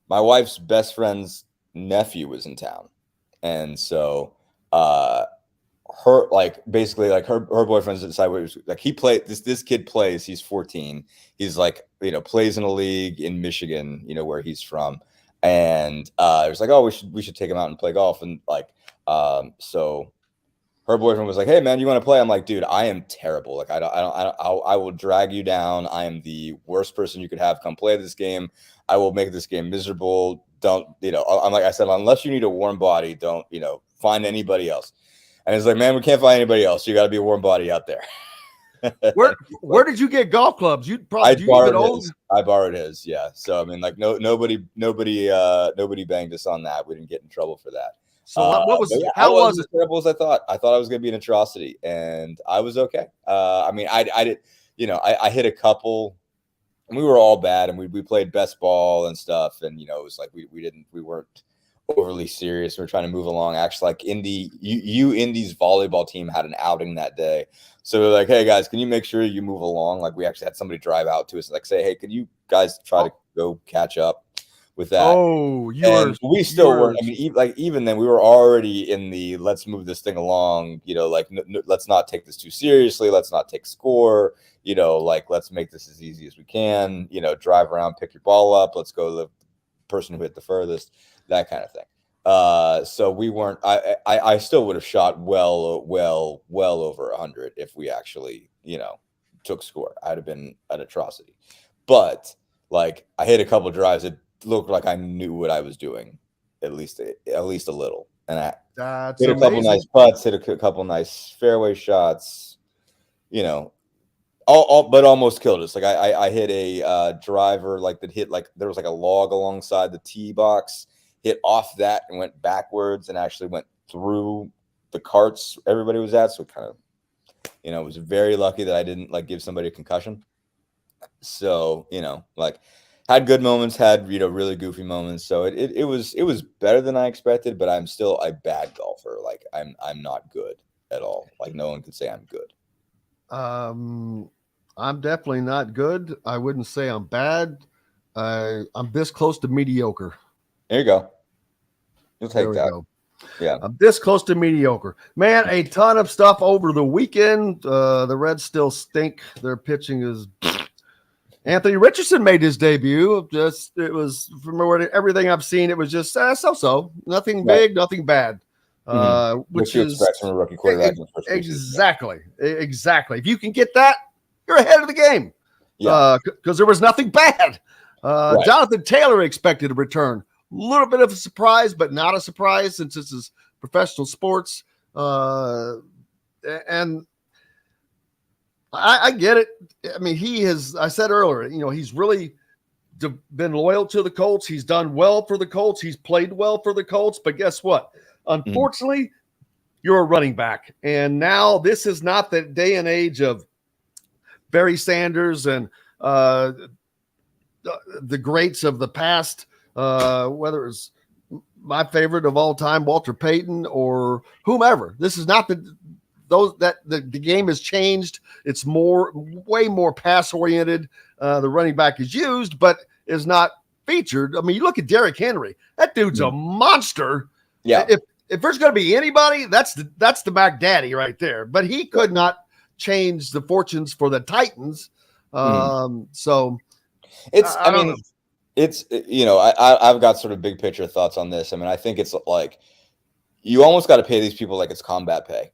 Speaker 9: my wife's best friend's nephew was in town, and so her her boyfriend's decided like he played this kid plays. He's 14. He's like, you know, plays in a league in Michigan, you know, where he's from, and it was like, oh, we should take him out and play golf, and like so her boyfriend was like, hey man, you want to play? I'm like, dude, I am terrible. Like I will drag you down. I am the worst person you could have come play this game. I will make this game miserable. Don't, you know, I'm like I said, unless you need a warm body, don't, you know, find anybody else. And it's like, man, we can't find anybody else. You got to be a warm body out there.
Speaker 3: Where did you get golf clubs?
Speaker 9: I borrowed his. Yeah. So I mean, like nobody banged us on that. We didn't get in trouble for that.
Speaker 3: So what was
Speaker 9: yeah,
Speaker 3: how was it?
Speaker 9: As terrible as I thought. I thought I was going to be an atrocity, and I was okay. I mean, I did, you know, I hit a couple, and we were all bad, and we played best ball and stuff, and you know, it was like we weren't overly serious. We were trying to move along. Actually, like Indy's volleyball team had an outing that day, so we're like, hey guys, can you make sure you move along? Like we actually had somebody drive out to us and like say, hey, can you guys try to go catch up with that?
Speaker 3: Oh,
Speaker 9: we still weren't. I mean, even then, we were already in the let's move this thing along. You know, like let's not take this too seriously. Let's not take score. You know, like let's make this as easy as we can. You know, drive around, pick your ball up. Let's go to the person who hit the furthest. That kind of thing. So we weren't. I still would have shot well over 100 if we actually, you know, took score. I'd have been an atrocity. But like I hit a couple of drives that looked like I knew what I was doing, at least a little. And I hit a couple nice putts, hit a couple nice fairway shots, you know, but almost killed us. Like I hit a driver like that hit like there was like a log alongside the tee box, hit off that and went backwards and actually went through the carts everybody was at. So kind of, you know, was very lucky that I didn't like give somebody a concussion. So, you know, like had good moments, had, you know, really goofy moments. So it was better than I expected, but I'm still a bad golfer. Like I'm not good at all. Like no one could say I'm good.
Speaker 3: I'm definitely not good. I wouldn't say I'm bad. I'm this close to mediocre.
Speaker 9: There you go. You'll take that.
Speaker 3: Go.
Speaker 9: Yeah.
Speaker 3: I'm this close to mediocre. Man, a ton of stuff over the weekend. The Reds still stink. Their pitching is Anthony Richardson made his debut. It was from everything I've seen, it was just so-so. Nothing big, nothing bad. Which
Speaker 9: you
Speaker 3: is
Speaker 9: expect from a rookie quarterback.
Speaker 3: Exactly. If you can get that, you're ahead of the game.
Speaker 9: Yeah.
Speaker 3: Because there was nothing bad. Jonathan Taylor expected a return. A little bit of a surprise, but not a surprise since this is professional sports. And I get it. I mean, I said earlier, you know, he's really been loyal to the Colts. He's done well for the Colts. He's played well for the Colts. But guess what? Unfortunately, you're a running back. And now this is not the day and age of Barry Sanders and the greats of the past, whether it's my favorite of all time, Walter Payton, or whomever. This is not the game has changed. It's way more pass oriented. The running back is used, but is not featured. I mean, you look at Derrick Henry. That dude's a monster.
Speaker 9: Yeah.
Speaker 3: If there's going to be anybody, that's the Mac Daddy right there. But he could not change the fortunes for the Titans. So
Speaker 9: it's,
Speaker 3: I don't know.
Speaker 9: It's, I've got sort of big picture thoughts on this. I mean, I think it's like you almost got to pay these people like it's combat pay.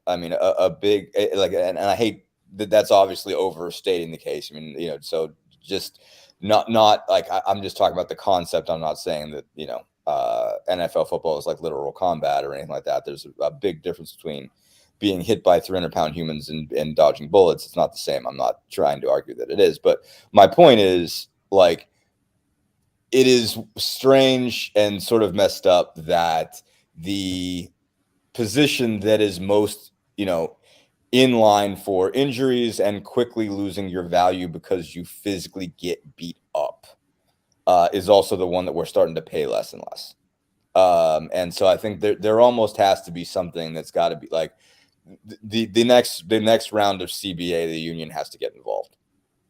Speaker 9: I mean, a big like, and I hate that's obviously overstating the case. I mean, so just not like I'm just talking about the concept. I'm not saying that NFL football is like literal combat or anything like that. There's a big difference between being hit by 300-pound humans and dodging bullets. It's not the same. I'm not trying to argue that it is, but my point is like it is strange and sort of messed up that the position that is most, in line for injuries and quickly losing your value because you physically get beat up is also the one that we're starting to pay less and less. And so I think there almost has to be something that's got to be like the next round of CBA, the union has to get involved,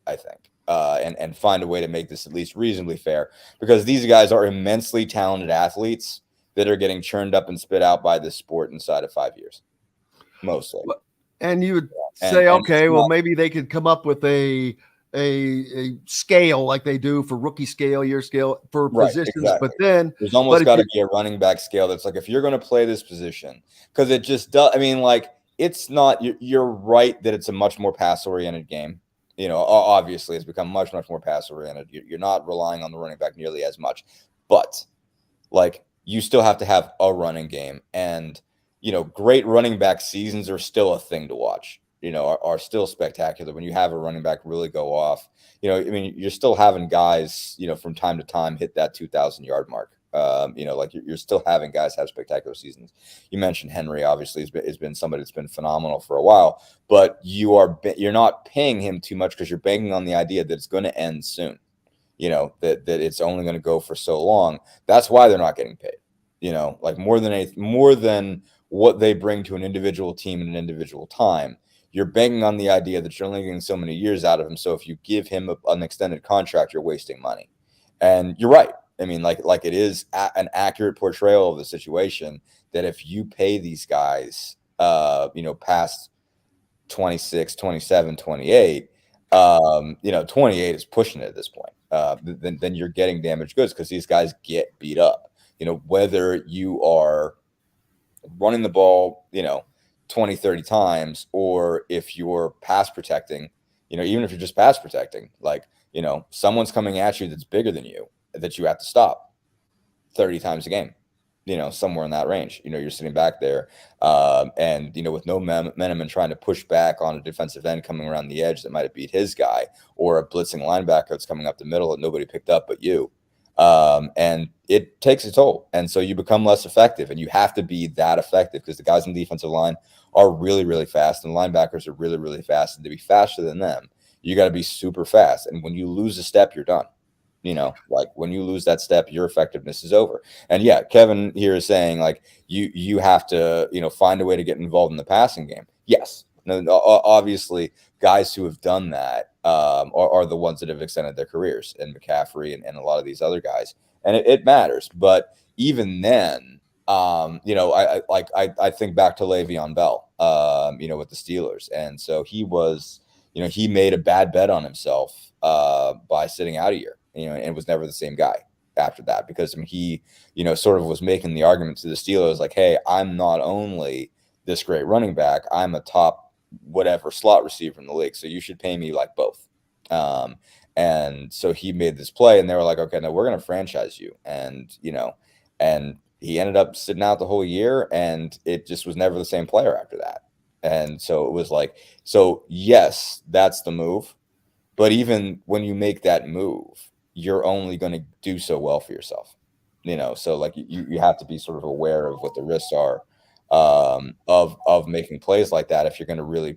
Speaker 9: I think, and find a way to make this at least reasonably fair, because these guys are immensely talented athletes that are getting churned up and spit out by this sport inside of 5 years, mostly.
Speaker 3: And you would say, okay, well, maybe they could come up with a scale like they do for rookie scale, year scale for positions. Exactly. But then
Speaker 9: there's almost got to be a running back scale that's like, if you're going to play this position, because it just does. I mean, like, it's not. You're right that it's a much more pass oriented game. Obviously, it's become much more pass oriented. You're not relying on the running back nearly as much, but like, you still have to have a running game, and great running back seasons are still a thing to watch. Are still spectacular when you have a running back really go off. I mean, you're still having guys, from time to time hit that 2,000-yard mark. Like you're still having guys have spectacular seasons. You mentioned Henry, obviously, has been somebody that's been phenomenal for a while, but you're not paying him too much because you're banking on the idea that it's going to end soon. That it's only going to go for so long. That's why they're not getting paid. Like more than what they bring to an individual team in an individual time. You're banking on the idea that you're only getting so many years out of him. So if you give him an extended contract, you're wasting money. And you're right. I mean, like it is an accurate portrayal of the situation that if you pay these guys, past 26, 27, 28, 28 is pushing it at this point. Then you're getting damaged goods because these guys get beat up. Whether you are running the ball, 20, 30 times, or if you're pass protecting, even if you're just pass protecting, like, someone's coming at you that's bigger than you that you have to stop 30 times a game, somewhere in that range. You're sitting back there and, with no momentum and trying to push back on a defensive end coming around the edge that might have beat his guy, or a blitzing linebacker that's coming up the middle that nobody picked up but you. And it takes a toll. And so you become less effective, and you have to be that effective because the guys in the defensive line are really, really fast, and linebackers are really, really fast. And to be faster than them, you got to be super fast. And when you lose a step, you're done. Like when you lose that step, your effectiveness is over. And yeah, Kevin here is saying like you have to, find a way to get involved in the passing game. Yes. No, obviously guys who have done that are the ones that have extended their careers, and McCaffrey and a lot of these other guys. And it matters. But even then, I think back to Le'Veon Bell, with the Steelers. And so he was, he made a bad bet on himself by sitting out a year, and was never the same guy after that, because he, sort of was making the argument to the Steelers like, hey, I'm not only this great running back, I'm a top whatever slot receiver in the league, so you should pay me like both. And so he made this play, and they were like, okay, now we're going to franchise you. And, and he ended up sitting out the whole year, and it just was never the same player after that. And so it was like, so yes, that's the move. But even when you make that move, you're only going to do so well for yourself, so like you have to be sort of aware of what the risks are of making plays like that if you're going to really,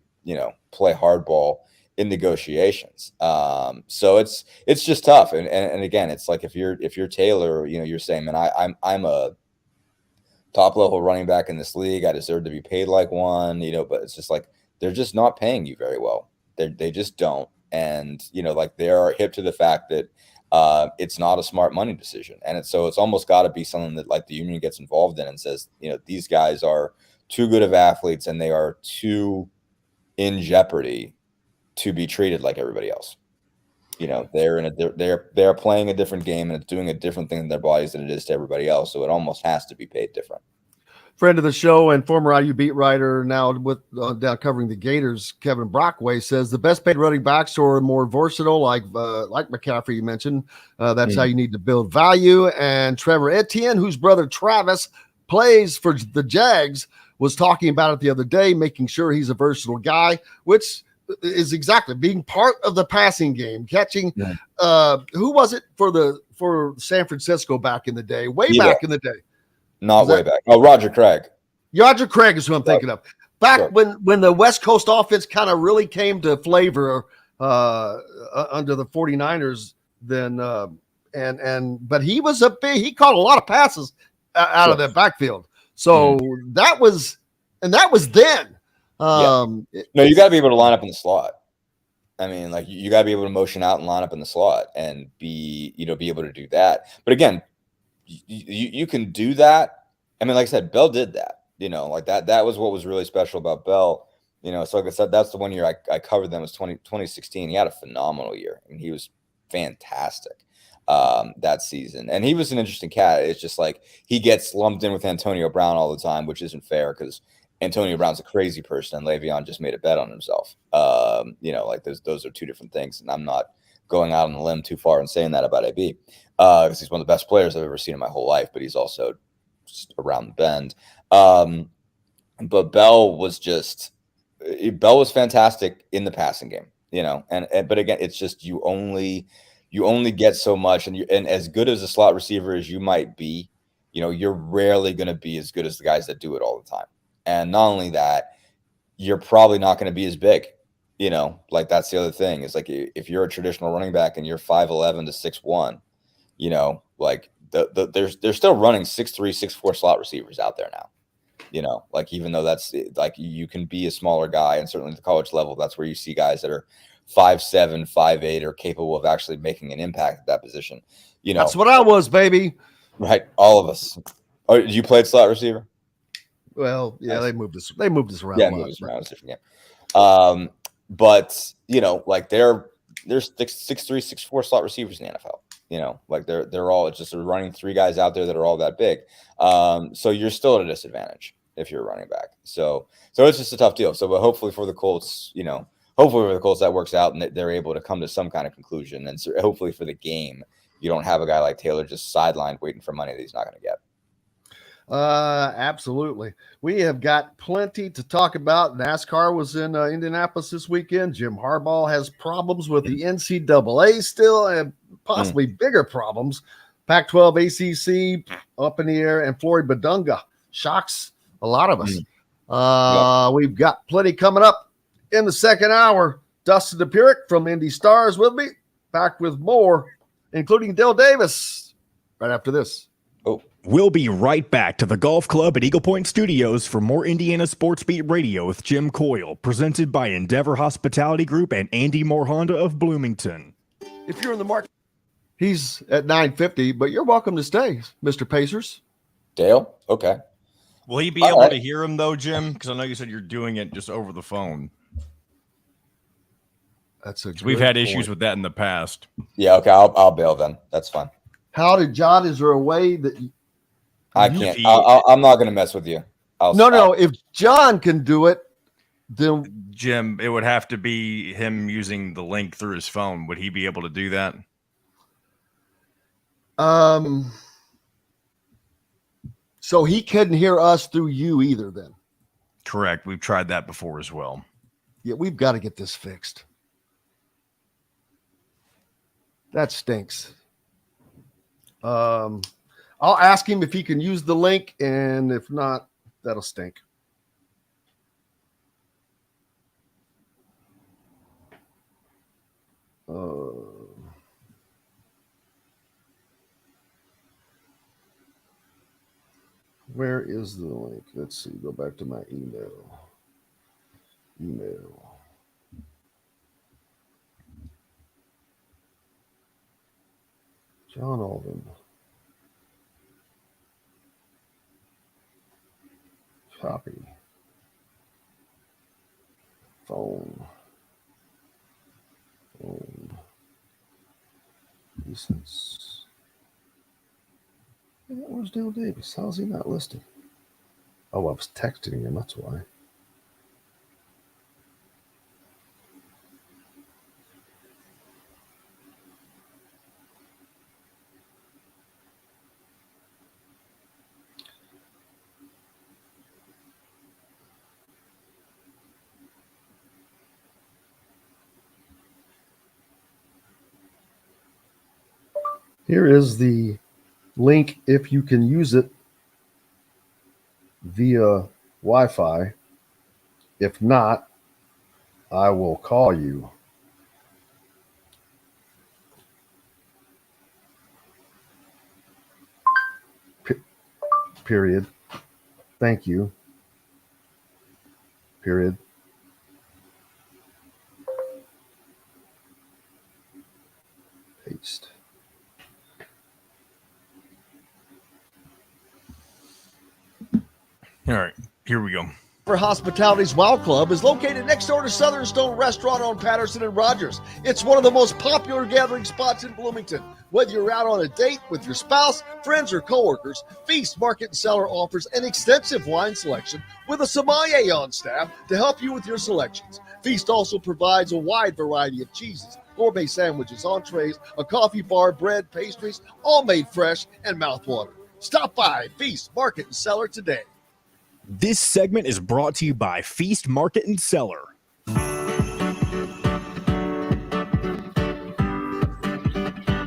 Speaker 9: play hardball in negotiations. So it's just tough. And again, it's like if you're Taylor, you're saying, man, I'm a top level running back in this league. I deserve to be paid like one, but it's just like they're just not paying you very well. They just don't. And like they are hip to the fact that it's not a smart money decision. And it's almost got to be something that like the union gets involved in and says, these guys are too good of athletes and they are too in jeopardy to be treated like everybody else. They're playing a different game and it's doing a different thing in their bodies than it is to everybody else. So it almost has to be paid different.
Speaker 3: Friend of the show and former IU beat writer, now with now covering the Gators, Kevin Brockway, says the best paid running backs are more versatile, like McCaffrey you mentioned. That's how you need to build value. And Trevor Etienne, whose brother Travis plays for the Jags, was talking about it the other day, making sure he's a versatile guy, which is exactly being part of the passing game, catching. Who was it for San Francisco back in the day? Back in the day.
Speaker 9: Not way back. Oh, Roger Craig.
Speaker 3: Roger Craig is who I'm thinking of. Back when the West Coast offense kind of really came to flavor under the 49ers, then but he caught a lot of passes out of that backfield. So that was then. No,
Speaker 9: you got to be able to line up in the slot. I mean, like you got to be able to motion out and line up in the slot and be able to do that. But again, you can do that. I mean, like I said, Bell did that, like that was what was really special about Bell, so like I said, that's the one year I covered them was 2016. He had a phenomenal year and he was fantastic that season. And he was an interesting cat. It's just like he gets lumped in with Antonio Brown all the time, which isn't fair because Antonio Brown's a crazy person and Le'Veon just made a bet on himself. Like those are two different things. And I'm not going out on a limb too far and saying that about AB. Because he's one of the best players I've ever seen in my whole life, but he's also just around the bend. But Bell was fantastic in the passing game, but again, it's just you only get so much, and as good as a slot receiver as you might be, you're rarely going to be as good as the guys that do it all the time. And not only that, you're probably not going to be as big. Like that's the other thing is like if you're a traditional running back and you're 5'11" to 6'1", like they're still running 6'3", 6'4" slot receivers out there now. Like even though that's like you can be a smaller guy, and certainly at the college level, that's where you see guys that are 5'7", 5'8" are capable of actually making an impact at that position.
Speaker 3: That's what I was, baby.
Speaker 9: Right, all of us. Oh, you played slot receiver?
Speaker 3: Well, yeah, they moved us around.
Speaker 9: Yeah, moved us around. It's a different game. But like they're 6'3", 6'4" slot receivers in the NFL. Like they're all just running three guys out there that are all that big. So you're still at a disadvantage if you're a running back. So it's just a tough deal. So, but hopefully for the Colts, that works out and that they're able to come to some kind of conclusion. And so hopefully for the game, you don't have a guy like Taylor just sidelined waiting for money that he's not going to get.
Speaker 3: Absolutely. We have got plenty to talk about. NASCAR was in Indianapolis this weekend. Jim Harbaugh has problems with the NCAA still, and possibly bigger problems. Pac-12, ACC up in the air, and Floyd Badunga shocks a lot of us. We've got plenty coming up in the second hour. Dustin Dopirak from Indy Stars with me, back with more, including Dale Davis, right after this.
Speaker 1: We'll be right back to the Golf Club at Eagle Point Studios for more Indiana Sports Beat Radio with Jim Coyle, presented by Endeavor Hospitality Group and Andy Moore Honda of Bloomington.
Speaker 3: If you're in the market, he's at 9:50, but you're welcome to stay, Mr. Pacers.
Speaker 9: Dale? Okay.
Speaker 8: Will he be able to hear him, though, Jim? Because I know you said you're doing it just over the phone. We've had issues with that in the past.
Speaker 9: Yeah, okay. I'll bail then. That's fine.
Speaker 3: How did John? Is there a way that
Speaker 9: I can't? I'm not going to mess with you.
Speaker 3: No. If John can do it, then
Speaker 8: Jim, it would have to be him using the link through his phone. Would he be able to do that?
Speaker 3: So he couldn't hear us through you either. Then
Speaker 8: correct. We've tried that before as well.
Speaker 3: Yeah, we've got to get this fixed. That stinks. I'll ask him if he can use the link, and if not, that'll stink.
Speaker 7: Where is the link? Let's see. Go back to my email. John Alden. Copy. Phone. License. Where's Dale Davis? How's he not listed? Oh, I was texting him. That's why. Here is the link if you can use it via Wi-Fi. If not, I will call you. Period. Thank you. Period. Paste.
Speaker 8: All right, here we go.
Speaker 3: For Hospitality's Wow Club is located next door to Southern Stone Restaurant on Patterson and Rogers. It's one of the most popular gathering spots in Bloomington. Whether you're out on a date with your spouse, friends, or coworkers, Feast Market and Cellar offers an extensive wine selection with a sommelier on staff to help you with your selections. Feast also provides a wide variety of cheeses, gourmet sandwiches, entrees, a coffee bar, bread, pastries, all made fresh and mouthwatering. Stop by Feast Market and Cellar today.
Speaker 1: This segment is brought to you by Feast Market and Cellar.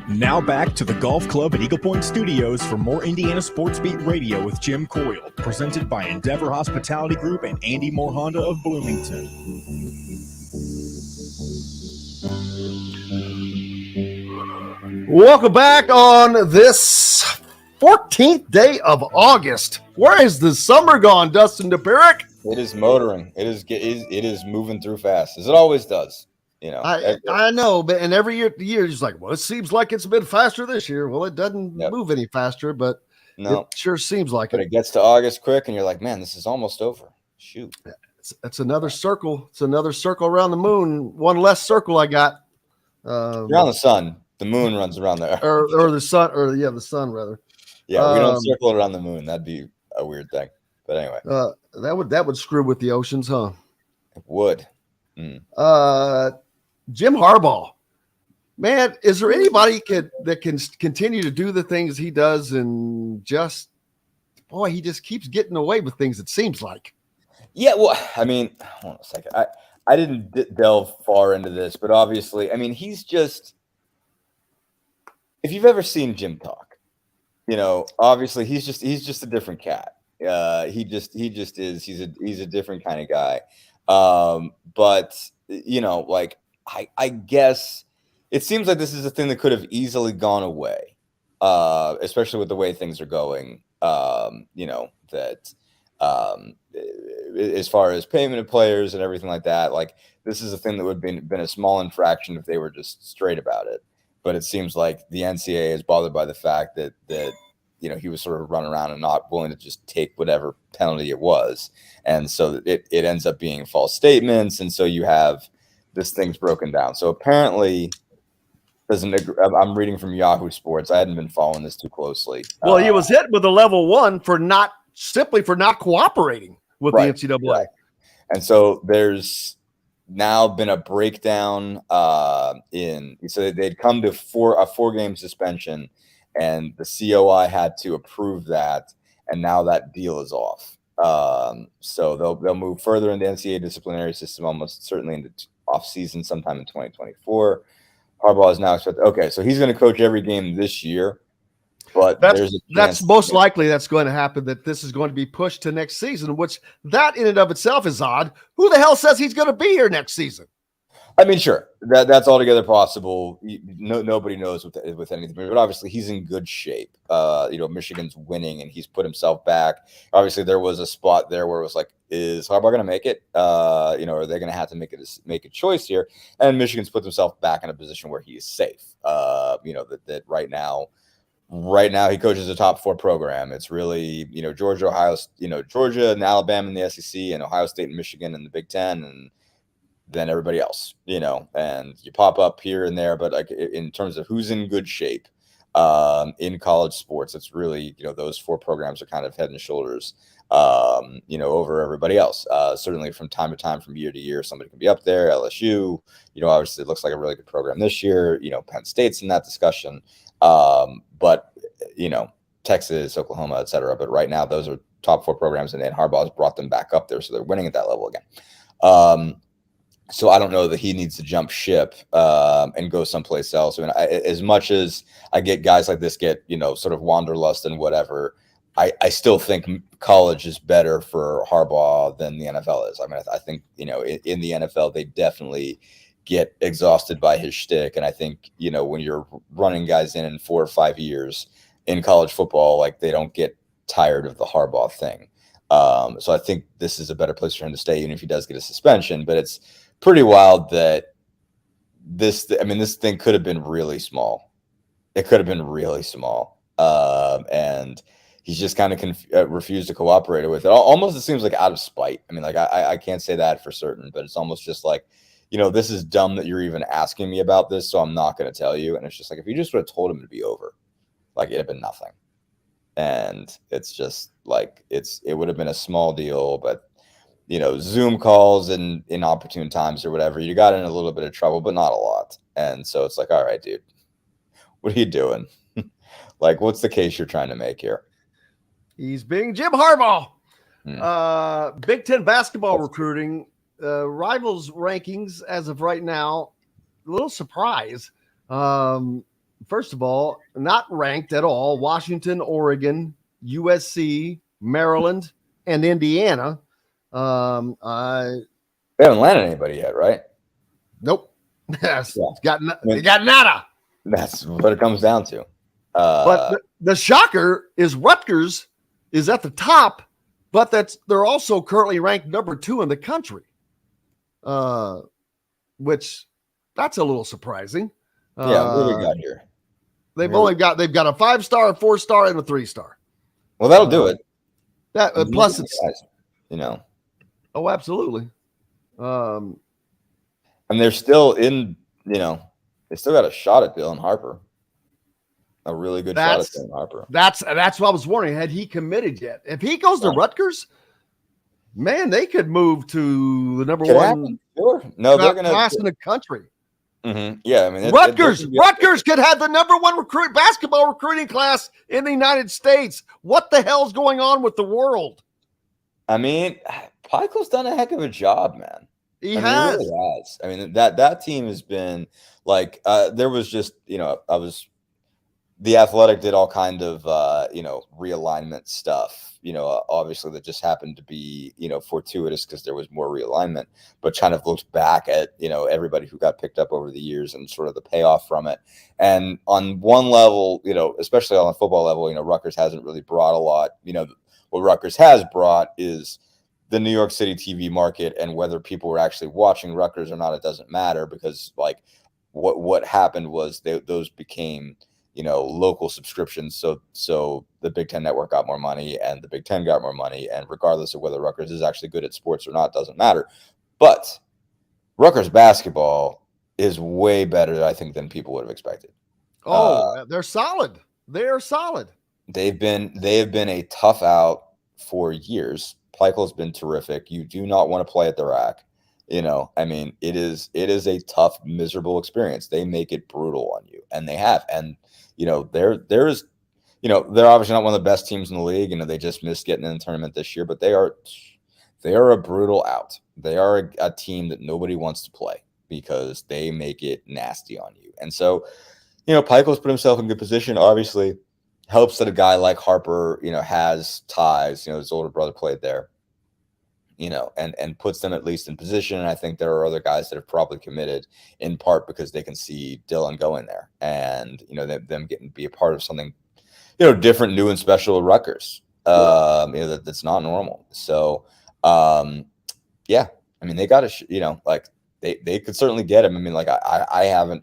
Speaker 1: Now back to the Golf Club at Eagle Point Studios for more Indiana Sports Beat Radio with Jim Coyle, presented by Endeavor Hospitality Group and Andy Moore Honda of Bloomington.
Speaker 3: Welcome back on this 14th day of August. Where is the summer gone, Dustin Dopirak?
Speaker 9: It is motoring. It is moving through fast, as it always does. You know,
Speaker 3: I know, but and every year it's like, well, it seems like it's been faster this year. Well, it doesn't move any faster, but it sure seems like
Speaker 9: it. But it gets to August quick, and you're like, man, this is almost over. Shoot,
Speaker 3: it's another circle. It's another circle around the moon. One less circle I got.
Speaker 9: Around the sun. The moon runs around there,
Speaker 3: or the sun, the sun rather.
Speaker 9: Yeah, we don't circle around the moon. That'd be a weird thing. But anyway,
Speaker 3: that would screw with the oceans, huh?
Speaker 9: It would.
Speaker 3: Jim Harbaugh, man, is there anybody that can continue to do the things he does and he just keeps getting away with things, it seems like.
Speaker 9: Yeah, well, I mean, hold on a second. I didn't delve far into this, but obviously, I mean, he's just, if you've ever seen Jim talk, you know, obviously he's just a different cat. He just is. He's a different kind of guy. But you know, like I guess it seems like this is a thing that could have easily gone away, especially with the way things are going. You know, that as far as payment of players and everything like that, like this is a thing that would have been a small infraction if they were just straight about it. But it seems like the NCAA is bothered by the fact that you know, he was sort of running around and not willing to just take whatever penalty it was. And so it ends up being false statements. And so you have this thing's broken down. So apparently, I'm reading from Yahoo Sports. I hadn't been following this too closely.
Speaker 3: Well, he was hit with a level 1 for not cooperating with the NCAA.
Speaker 9: Right. And so there's now been a breakdown so they'd come to a 4-game suspension, and the COI had to approve that, and now that deal is off. So they'll move further in the NCAA disciplinary system, almost certainly into off season sometime in 2024. Harbaugh is now expected. Okay, so he's going to coach every game this year, but
Speaker 3: that's most likely that's going to happen. That this is going to be pushed to next season, which that in and of itself is odd. Who the hell says he's going to be here next season?
Speaker 9: I mean, sure, that's altogether possible. Nobody knows with anything, but obviously he's in good shape. Michigan's winning, and he's put himself back. Obviously, there was a spot there where it was like, is Harbaugh going to make it? Are they going to have to make a choice here? And Michigan's put himself back in a position where he is safe. That right now he coaches a top 4 program. It's really Georgia, Georgia and Alabama in the SEC, and Ohio State and Michigan in the Big Ten, and than everybody else, and you pop up here and there. But like in terms of who's in good shape in college sports, it's really, those 4 programs are kind of head and shoulders, over everybody else. Certainly from time to time, from year to year, somebody can be up there. LSU, obviously it looks like a really good program this year. Penn State's in that discussion. But Texas, Oklahoma, et cetera. But right now, those are top 4 programs, and Harbaugh's brought them back up there. So they're winning at that level again. So I don't know that he needs to jump ship and go someplace else. I mean, as much as I get guys like this get, sort of wanderlust and whatever, I still think college is better for Harbaugh than the NFL is. I mean, I think, in the NFL, they definitely get exhausted by his shtick. And I think, when you're running guys in 4 or 5 years in college football, like they don't get tired of the Harbaugh thing. So I think this is a better place for him to stay, even if he does get a suspension. But it's pretty wild that this thing could have been really small. It could have been really small. And he's just kind of refused to cooperate with it. Almost, it seems like out of spite. I mean, like I can't say that for certain, but it's almost just like, this is dumb that you're even asking me about this, so I'm not going to tell you. And it's just like, if you just would have told him to be over, like it'd have been nothing. And it's just like, it would have been a small deal, but Zoom calls and inopportune times or whatever, you got in a little bit of trouble, but not a lot. And so it's like, all right, dude, what are you doing? Like, what's the case you're trying to make here?
Speaker 3: He's being Jim Harbaugh. Big Ten basketball recruiting, Rivals rankings as of right now, a little surprise. First of all, not ranked at all: Washington, Oregon, USC, Maryland, and Indiana.
Speaker 9: They haven't landed anybody yet, right?
Speaker 3: Nope. Yes,
Speaker 9: yeah.
Speaker 3: They got nada.
Speaker 9: That's what it comes down to.
Speaker 3: But the shocker is Rutgers is at the top, but they're also currently ranked number 2 in the country. Which that's a little surprising.
Speaker 9: Yeah, what do we got here?
Speaker 3: They've got a 5-star, a 4-star, and a 3-star.
Speaker 9: Well, that'll do it.
Speaker 3: That plus it's
Speaker 9: guys,
Speaker 3: Oh, absolutely.
Speaker 9: And they're still in. They still got a shot at Dylan Harper. A really good shot at Dylan Harper.
Speaker 3: That's what I was wondering. Had he committed yet? If he goes to Rutgers, man, they could move to the number 1
Speaker 9: Sure. No, they're gonna
Speaker 3: class in the country.
Speaker 9: Mm-hmm. Yeah, I mean,
Speaker 3: Rutgers could have the number 1 basketball recruiting class in the United States. What the hell's going on with the world?
Speaker 9: I mean, Pikel's done a heck of a job, man.
Speaker 3: He has.
Speaker 9: He really has. I mean, that team has been like, there was just, the Athletic did all kind of, realignment stuff, obviously that just happened to be, fortuitous because there was more realignment, but kind of looked back at, everybody who got picked up over the years and sort of the payoff from it. And on one level, especially on a football level, Rutgers hasn't really brought a lot. What Rutgers has brought is the New York City TV market, and whether people were actually watching Rutgers or not, it doesn't matter, because like what happened was those became, local subscriptions. So the Big Ten Network got more money and the Big Ten got more money. And regardless of whether Rutgers is actually good at sports or not, doesn't matter. But Rutgers basketball is way better, I think, than people would have expected.
Speaker 3: They're solid. They are solid.
Speaker 9: They have been a tough out for years. Pikel's been terrific. You do not want to play at the rack. I mean, it is a tough, miserable experience. They make it brutal on you, and they have. And they're obviously not one of the best teams in the league. They just missed getting in the tournament this year, but they are a brutal out. They are a team that nobody wants to play because they make it nasty on you. And so, Pikel's put himself in good position. Obviously, helps that a guy like Harper, has ties. His older brother played there. and puts them at least in position. And I think there are other guys that have probably committed in part because they can see Dylan going there and, them getting be a part of something, different, new and special at Rutgers, that's not normal. So, yeah, I mean, they got to, they could certainly get him. I mean, like I haven't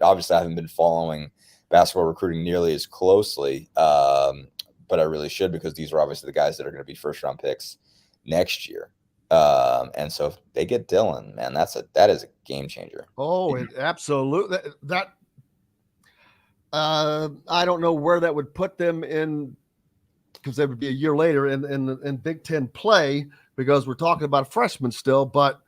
Speaker 9: been following basketball recruiting nearly as closely, but I really should, because these are obviously the guys that are going to be first round picks next year. And so if they get Dylan, man, that is a game changer.
Speaker 3: Oh, it absolutely. I don't know where that would put them in, because that would be a year later in Big Ten play, because we're talking about freshmen still, but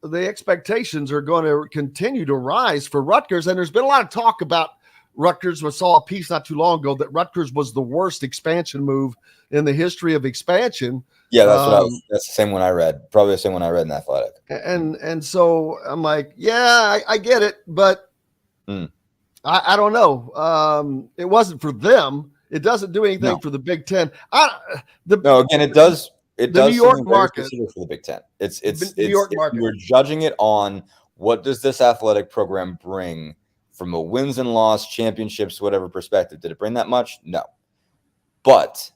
Speaker 3: the expectations are going to continue to rise for Rutgers. And there's been a lot of talk about Rutgers. We saw a piece not too long ago that Rutgers was the worst expansion move in the history of expansion.
Speaker 9: Yeah, that's the same one I read. Probably the same one I read in Athletic.
Speaker 3: And so I'm like, yeah, I get it, but I don't know. It wasn't for them. It doesn't do anything for the Big Ten.
Speaker 9: Again, it does. It
Speaker 3: the
Speaker 9: does
Speaker 3: New York market
Speaker 9: for the Big Ten. It's
Speaker 3: New York market.
Speaker 9: We're judging it on what does this athletic program bring from a wins and loss, championships, whatever perspective. Did it bring that much? No. But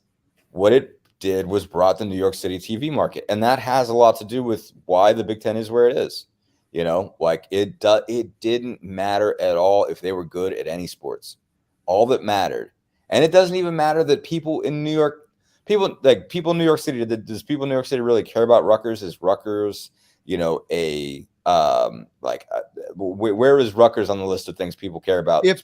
Speaker 9: what it did was brought the New York City TV market, and that has a lot to do with why the Big Ten is where it is. It didn't matter at all if they were good at any sports. All that mattered, and it doesn't even matter that people in New York. People in New York City, does people in New York City really care about Rutgers? Is Rutgers, where is Rutgers on the list of things people care about?
Speaker 3: If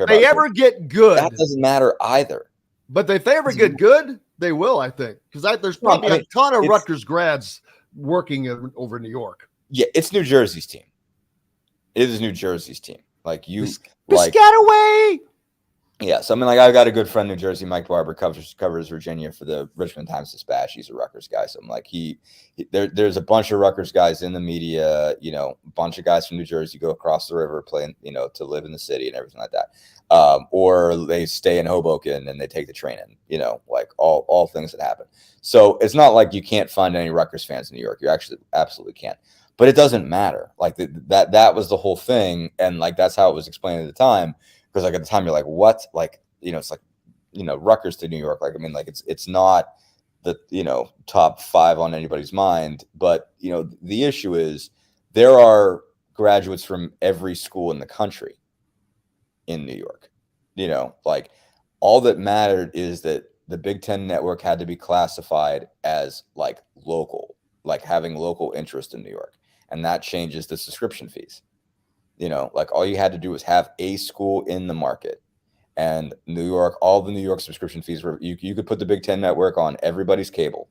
Speaker 3: they ever get good,
Speaker 9: that doesn't matter either.
Speaker 3: But if they ever get good, they will, I think, because there's probably a ton of Rutgers grads working over New York.
Speaker 9: Yeah, it's New Jersey's team. It is New Jersey's team.
Speaker 3: Piscataway.
Speaker 9: Yeah, so I mean, I've got a good friend in New Jersey, Mike Barber, covers Virginia for the Richmond Times-Dispatch. He's a Rutgers guy, so I'm like, there's a bunch of Rutgers guys in the media, a bunch of guys from New Jersey go across the river playing, to live in the city and everything like that, or they stay in Hoboken and they take the train in, all things that happen. So it's not like you can't find any Rutgers fans in New York. You actually absolutely can, but it doesn't matter. That was the whole thing, and that's how it was explained at the time. Because at the time you're like, what? It's Rutgers to New York. It's not the top 5 on anybody's mind. But the issue is there are graduates from every school in the country in New York. All that mattered is that the Big Ten network had to be classified as local, having local interest in New York, and that changes the subscription fees. All you had to do was have a school in the market, and New York, all the New York subscription fees were, you could put the Big Ten network on everybody's cable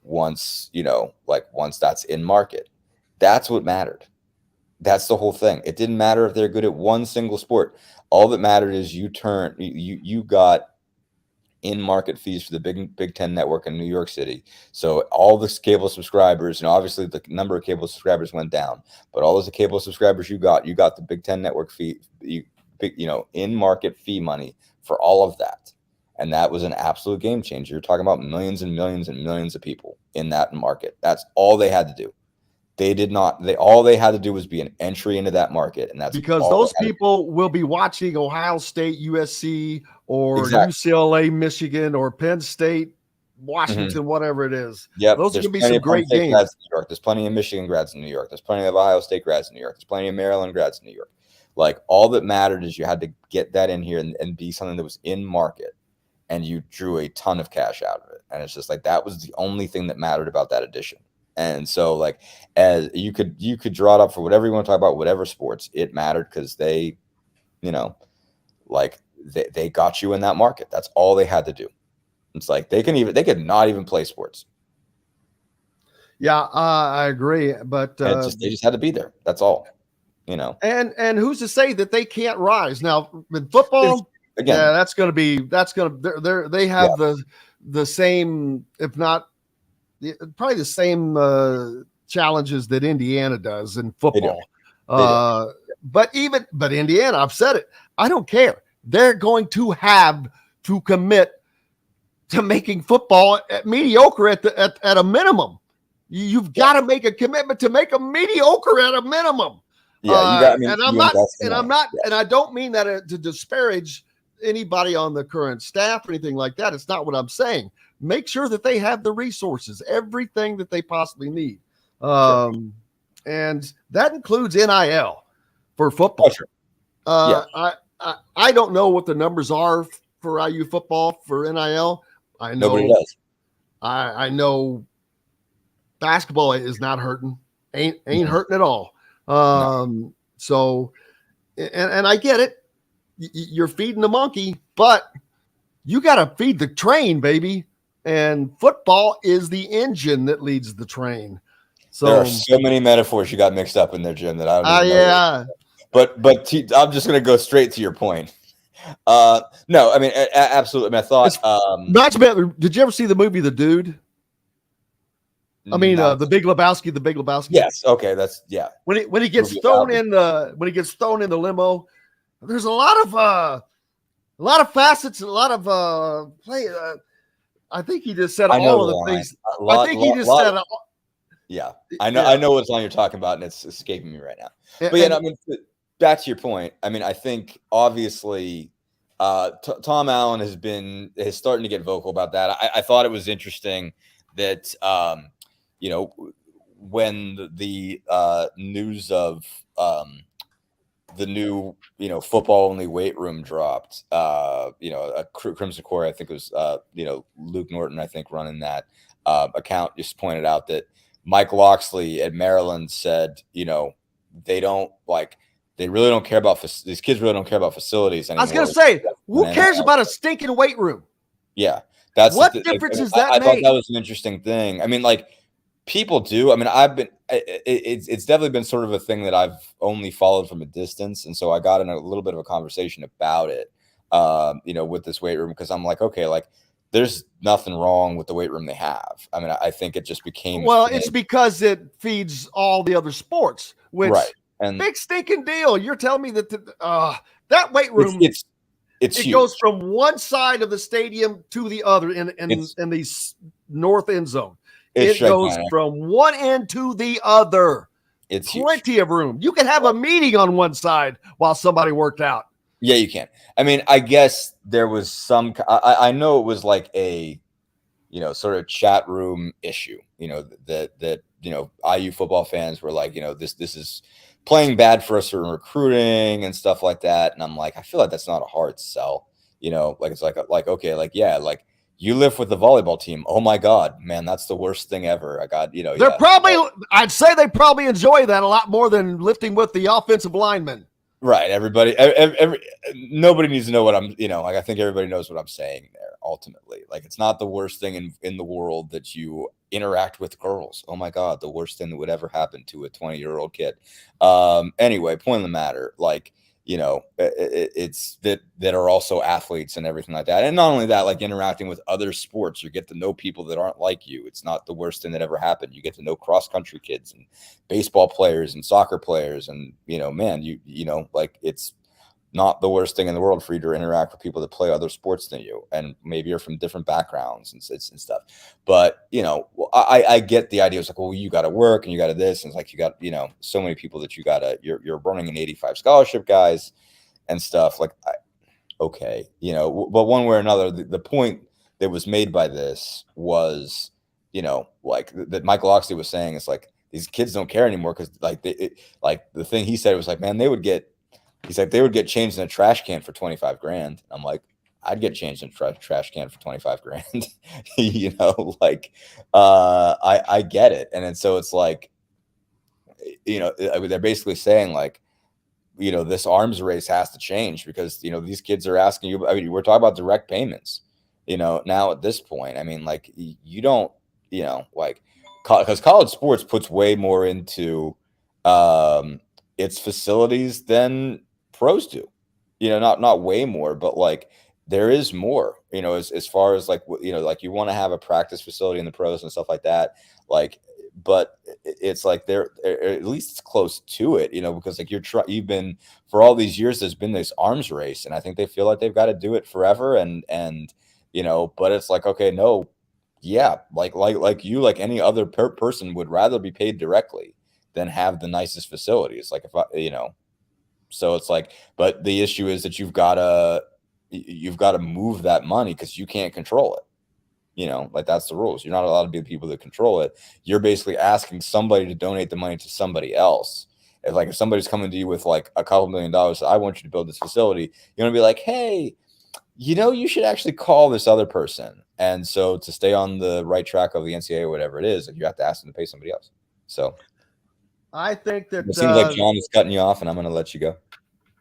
Speaker 9: once that's in market. That's what mattered. That's the whole thing. It didn't matter if they're good at one single sport. All that mattered is you got in-market fees for the Big Ten network in New York City. So all the cable subscribers, obviously the number of cable subscribers went down, but all those cable subscribers you got the Big Ten network fee, in-market fee money for all of that. And that was an absolute game changer. You're talking about millions and millions and millions of people in that market. That's all they had to do. All they had to do was be an entry into that market. And that's
Speaker 3: because those people will be watching Ohio State, USC, or UCLA, Michigan, or Penn State, Washington, whatever it is.
Speaker 9: Yeah,
Speaker 3: those are going to be some great games.
Speaker 9: There's plenty of Michigan grads in New York. There's plenty of Ohio State grads in New York. There's plenty of Maryland grads in New York. All that mattered is you had to get that in here and be something that was in market, and you drew a ton of cash out of it. And it's just that was the only thing that mattered about that edition. And so as you could draw it up for whatever you want to talk about, whatever sports, it mattered because they, they got you in that market. That's all they had to do. It's they could not even play sports.
Speaker 3: Yeah, I agree. But
Speaker 9: they just had to be there. That's all,
Speaker 3: And who's to say that they can't rise? Now in football, they have the same, if not probably the same challenges that Indiana does in football. But Indiana, I've said it, I don't care. They're going to have to commit to making football mediocre at a minimum. You've got to make a commitment to make them mediocre at a minimum.
Speaker 9: Yeah, you got. I mean,
Speaker 3: and I don't mean that to disparage anybody on the current staff or anything like that. It's not what I'm saying. Make sure that they have the resources, everything that they possibly need. And that includes NIL for football.
Speaker 9: Oh, sure.
Speaker 3: I don't know what the numbers are for IU football for NIL. I know
Speaker 9: nobody does.
Speaker 3: I know basketball is not hurting. Ain't hurting at all. So, and I get it. You're feeding the monkey, but you got to feed the train, baby. And football is the engine that leads the train. So
Speaker 9: there are so many metaphors you got mixed up in there, Jim, that I don't even know.
Speaker 3: Yeah.
Speaker 9: But I'm just going to go straight to your point. No, I mean, absolutely. I mean, I thought.
Speaker 3: Did you ever see the movie The Dude? I mean, the Big Lebowski.
Speaker 9: Yes. Okay. That's
Speaker 3: When he gets thrown in the limo, there's a lot of facets, a lot of play. I think he just said all of the things. I think he just said.
Speaker 9: Yeah, I know what line you're talking about, and it's escaping me right now. But I mean, back to your point. I mean, I think obviously Tom Allen is starting to get vocal about that. I thought it was interesting that when the news of the new football only weight room dropped, a Crimson Core, I think it was Luke Norton, I think, running that account, just pointed out that Mike Loxley at Maryland said, they really don't care about these kids really don't care about facilities anymore.
Speaker 3: I was going to say, who cares about a stinking weight room?
Speaker 9: Yeah. That's
Speaker 3: what difference does that make?
Speaker 9: I thought that was an interesting thing. I mean, like, people do. I mean, it's definitely been sort of a thing that I've only followed from a distance. And so I got in a little bit of a conversation about it, with this weight room, because I'm like, okay, like, there's nothing wrong with the weight room they have. I mean, I think it just became.
Speaker 3: Well, it's because it feeds all the other sports, which and big stinking deal. You're telling me that that weight room, it goes from one side of the stadium to the other in the north end zone. It goes from one end to the other.
Speaker 9: It's
Speaker 3: plenty of room. You can have a meeting on one side while somebody worked out.
Speaker 9: Yeah, you can. I mean, I guess there was some. I know it was like a, sort of chat room issue. That IU football fans were like, this is playing bad for us in recruiting and stuff like that. And I'm like, I feel like that's not a hard sell. Like it's like okay, like yeah, like you live with the volleyball team. Oh my God, man, that's the worst thing ever. I got
Speaker 3: They're probably. I'd say they probably enjoy that a lot more than lifting with the offensive linemen.
Speaker 9: Right. Everybody, nobody needs to know what I'm, like, I think everybody knows what I'm saying there ultimately. Like, it's not the worst thing in the world that you interact with girls. Oh my God, the worst thing that would ever happen to a 20-year-old kid. Anyway, point of the matter, like, it's that are also athletes and everything like that. And not only that, like interacting with other sports, you get to know people that aren't like you. It's not the worst thing that ever happened. You get to know cross-country kids and baseball players and soccer players. And, man, like it's not the worst thing in the world for you to interact with people that play other sports than you. And maybe you're from different backgrounds and stuff. But, I get the idea. It's like, well, you got to work and you got to this. And it's like, you got, so many people that you're running an 85 scholarship guys and stuff like, okay, but one way or another, the point that was made by this was, like that Michael Loxley was saying, it's like, these kids don't care anymore. Cause like, the thing he said was like, man, they would get changed in a trash can for $25,000. I'm like, I'd get changed in a trash can for $25,000. Like, I get it. And then, so it's like, they're basically saying like, this arms race has to change because, these kids are asking you, I mean, we're talking about direct payments, now at this point, I mean, like you don't, like, because college sports puts way more into its facilities than pros do, not way more, but like there is more, as far as like, like you want to have a practice facility in the pros and stuff like that. Like, but it's like they're at least it's close to it, because like you've been for all these years, there's been this arms race, and I think they feel like they've got to do it forever. And but it's like, okay, no, yeah, like you, like any other person would rather be paid directly than have the nicest facilities. Like if I, so it's like, but the issue is that you've got to move that money because you can't control it. Like that's the rules. You're not allowed to be the people that control it. You're basically asking somebody to donate the money to somebody else. If somebody's coming to you with like a couple $1 million, I want you to build this facility, you're gonna be like, hey, you should actually call this other person. And so to stay on the right track of the NCAA or whatever it is, you have to ask them to pay somebody else. So
Speaker 3: I think that
Speaker 9: it seems like John is cutting you off, and I'm going to let you go.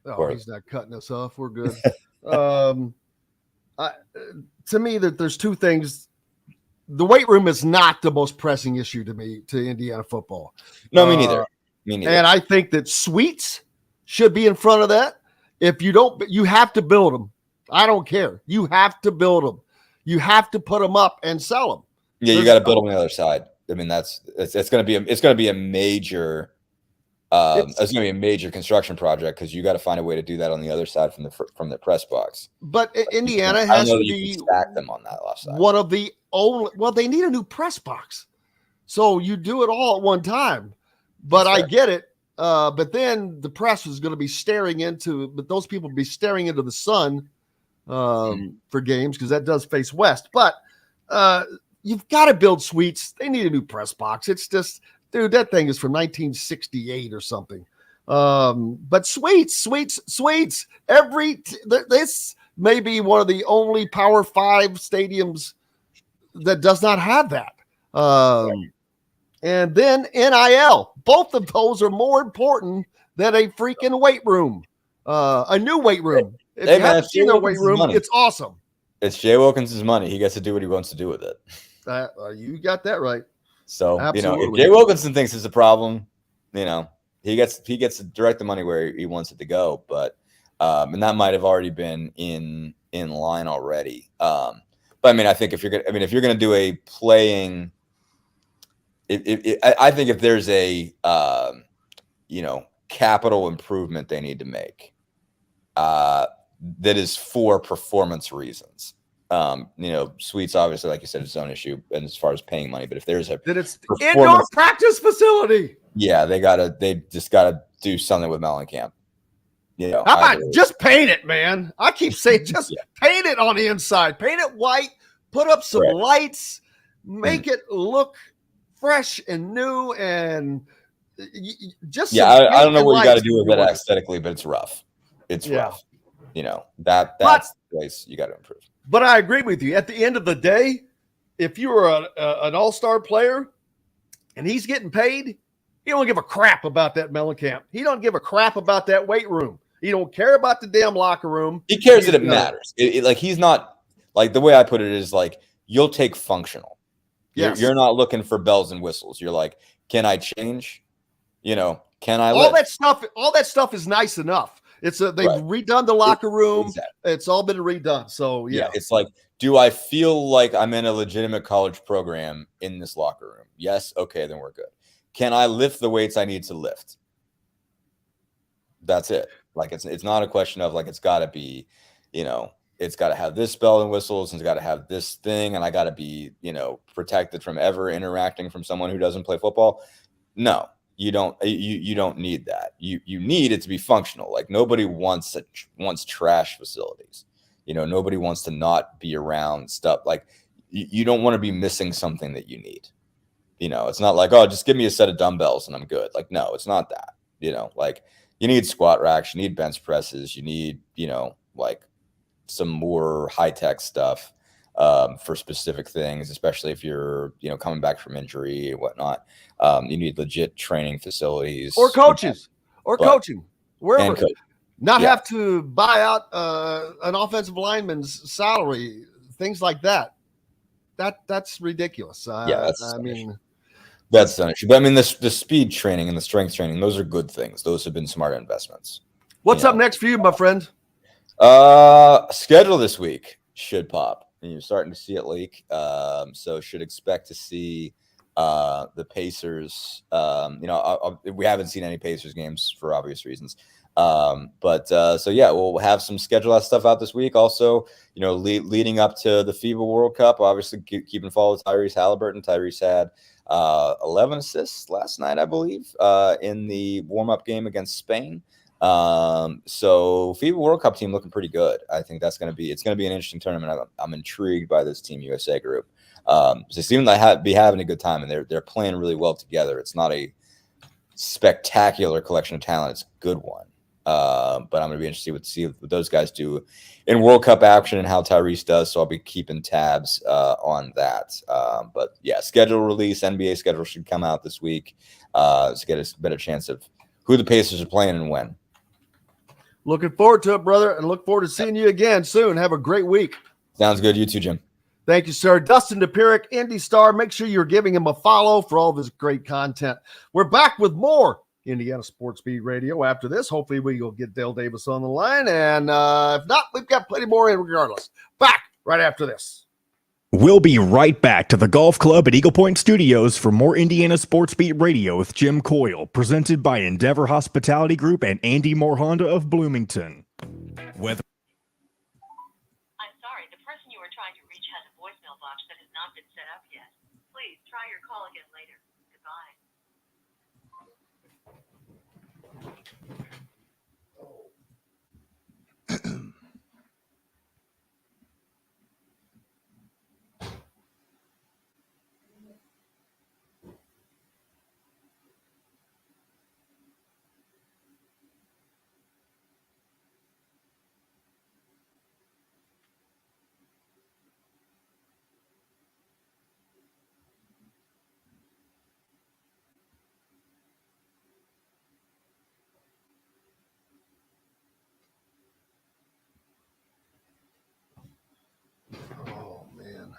Speaker 3: Oh, he's not cutting us off. We're good. To me, that there's two things. The weight room is not the most pressing issue to Indiana football.
Speaker 9: No, me neither. Me neither.
Speaker 3: And I think that suites should be in front of that. If you don't, you have to build them. I don't care. You have to build them. You have to put them up and sell them.
Speaker 9: Yeah, you got to build them on the other side. I mean, it's going to be a major. It's going to be a major construction project because you got to find a way to do that on the other side from the press box.
Speaker 3: But Indiana has to be
Speaker 9: stack them on that left side.
Speaker 3: One of the only. Well, they need a new press box, so you do it all at one time. But I get it. But then the press is going to be staring into. But those people will be staring into the sun for games because that does face west. But you've got to build suites. They need a new press box. It's just. Dude, that thing is from 1968 or something. But suites. This may be one of the only Power 5 stadiums that does not have that. And then NIL. Both of those are more important than a freaking weight room. A new weight room. If you haven't seen a weight room, it's awesome.
Speaker 9: It's Jay Wilkins' money. He gets to do what he wants to do with it.
Speaker 3: You got that right.
Speaker 9: So, if Jay Wilkinson thinks it's a problem, he gets to direct the money where he wants it to go. But and that might have already been in line already. But I mean, I think if you're gonna do a playing, I think if there's a capital improvement they need to make, that is for performance reasons. Suites obviously, like you said, it's its own issue, and as far as paying money. But if there's
Speaker 3: it's indoor practice facility,
Speaker 9: yeah, they just gotta do something with Mellencamp.
Speaker 3: How about just paint it, man? I keep saying just paint it on the inside, paint it white, put up some lights, make it look fresh and new, and just
Speaker 9: I don't know what you got to do with it aesthetically, but it's rough. It's rough. That's the place you got to improve.
Speaker 3: But I agree with you. At the end of the day, if you are an all-star player and he's getting paid, he don't give a crap about that Mellencamp. He don't give a crap about that weight room. He don't care about the damn locker room.
Speaker 9: He cares that it matters. He's not like, the way I put it is like, you'll take functional.
Speaker 3: Yes.
Speaker 9: You're not looking for bells and whistles. You're like, can I change? Can I
Speaker 3: all that stuff is nice enough. They've redone the locker room. Exactly. It's all been redone. So yeah,
Speaker 9: it's like, do I feel like I'm in a legitimate college program in this locker room? Yes. Okay, then we're good. Can I lift the weights I need to lift? That's it. Like, it's not a question of like, it's got to be, it's got to have this bell and whistles, and it's got to have this thing, and I got to be, protected from ever interacting from someone who doesn't play football. No. You don't need that. You need it to be functional. Like, nobody wants trash facilities. Nobody wants to not be around stuff. Like, you don't want to be missing something that you need. It's not like, oh, just give me a set of dumbbells and I'm good. Like, no, it's not that. Like, you need squat racks, you need bench presses, you need, like some more high-tech stuff for specific things, especially if you're, coming back from injury and whatnot. You need legit training facilities
Speaker 3: or coaches coaching wherever. Have to buy out an offensive lineman's salary, things like that. That's ridiculous.
Speaker 9: That's an issue. But I mean, the speed training and the strength training, those are good things. Those have been smart investments.
Speaker 3: What's up next for you, my friend?
Speaker 9: Schedule this week should pop. And you're starting to see it leak. So should expect to see the Pacers. We haven't seen any Pacers games for obvious reasons. So yeah, we'll have some schedule stuff out this week. Also, leading up to the FIBA World Cup, obviously keeping follow with Tyrese Halliburton. Tyrese had 11 assists last night, I believe, in the warm-up game against Spain. So FIBA World Cup team looking pretty good. I think it's going to be an interesting tournament. I'm intrigued by this Team USA group. They seem to be having a good time, and they're playing really well together. It's not a spectacular collection of talent; it's a good one. But I'm going to be interested to see what those guys do in World Cup action and how Tyrese does. So I'll be keeping tabs on that. But yeah, schedule release, NBA schedule should come out this week to get a better chance of who the Pacers are playing and when.
Speaker 3: Looking forward to it, brother, and look forward to seeing you again soon. Have a great week.
Speaker 9: Sounds good. You too, Jim.
Speaker 3: Thank you, sir. Dustin Dopirak, Indy Star. Make sure you're giving him a follow for all of his great content. We're back with more Indiana Sports Beat Radio after this. Hopefully we will get Dale Davis on the line. And if not, we've got plenty more in regardless. Back right after this.
Speaker 1: We'll be right back to the Golf Club at Eagle Point Studios for more Indiana Sports Beat Radio with Jim Coyle, presented by Endeavor Hospitality Group and Andy Moore Honda of Bloomington. Whether
Speaker 10: I'm sorry, the person you were trying to reach has a voicemail box that has not been set up yet. Please try your call again later. Goodbye.
Speaker 3: Oh, man.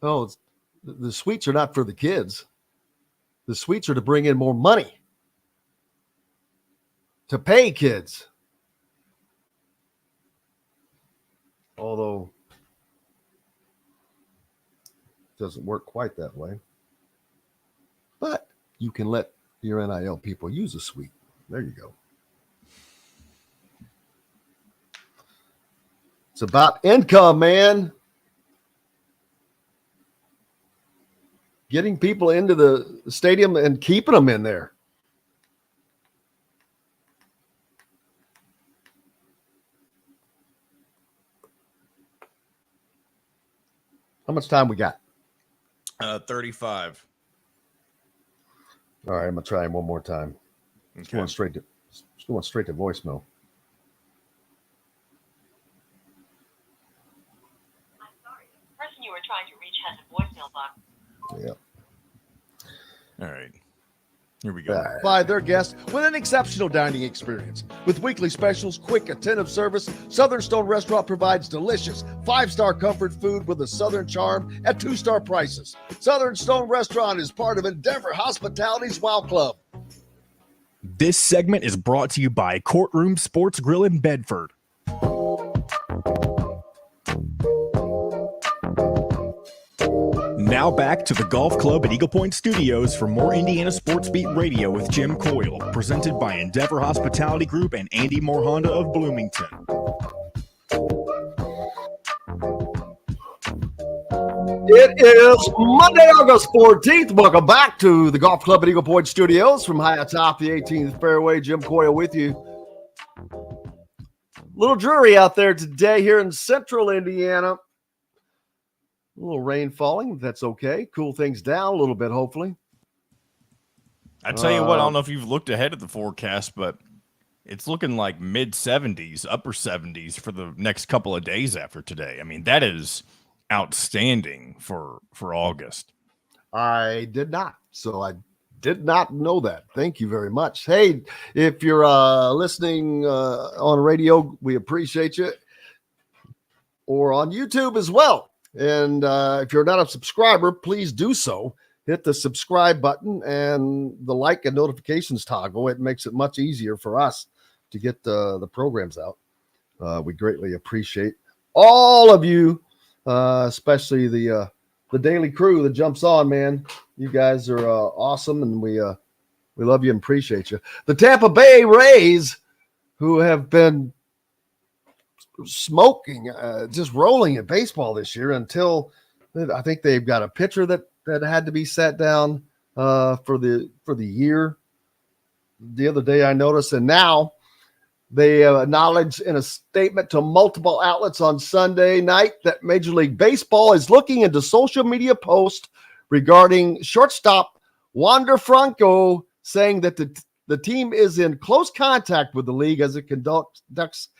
Speaker 3: Oh, the suites are not for the kids. The suites are to bring in more money, to pay kids. Although it doesn't work quite that way. But you can let your NIL people use a suite. There you go. It's about income, man. Getting people into the stadium and keeping them in there. How much time we got?
Speaker 8: 35.
Speaker 3: All right, I'm gonna try him one more time. It's going straight to voicemail.
Speaker 10: I'm sorry, the person you were trying to reach has a voicemail box.
Speaker 3: Yeah.
Speaker 8: All right. Here we go.
Speaker 3: By their guests with an exceptional dining experience. With weekly specials, quick, attentive service, Southern Stone Restaurant provides delicious 5-star comfort food with a Southern charm at 2-star prices. Southern Stone Restaurant is part of Endeavor Hospitality's Wow Club.
Speaker 1: This segment is brought to you by Courtroom Sports Grill in Bedford. Now back to the Golf Club at Eagle Point Studios for more Indiana Sports Beat Radio with Jim Coyle, presented by Endeavor Hospitality Group and Andy Moore Honda of Bloomington.
Speaker 3: It is Monday, August 14th. Welcome back to the Golf Club at Eagle Point Studios from high atop the 18th fairway. Jim Coyle with you. Little dreary out there today here in central Indiana. A little rain falling. That's okay. Cool things down a little bit, hopefully.
Speaker 8: I tell you what, I don't know if you've looked ahead at the forecast, but it's looking like mid-70s, upper 70s for the next couple of days after today. I mean, that is outstanding for August.
Speaker 3: I did not. So I did not know that. Thank you very much. Hey, if you're listening on radio, we appreciate you. Or on YouTube as well. And if you're not a subscriber, please do so. Hit the subscribe button and the like and notifications toggle. It makes it much easier for us to get the programs out. We greatly appreciate all of you, especially the daily crew that jumps on, man. You guys are awesome, and we love you and appreciate you. The Tampa Bay Rays, who have been smoking, just rolling at baseball this year until I think they've got a pitcher that had to be sat down for the year. The other day I noticed, and now they acknowledged in a statement to multiple outlets on Sunday night that Major League Baseball is looking into social media posts regarding shortstop Wander Franco, saying that the team is in close contact with the league as it conducts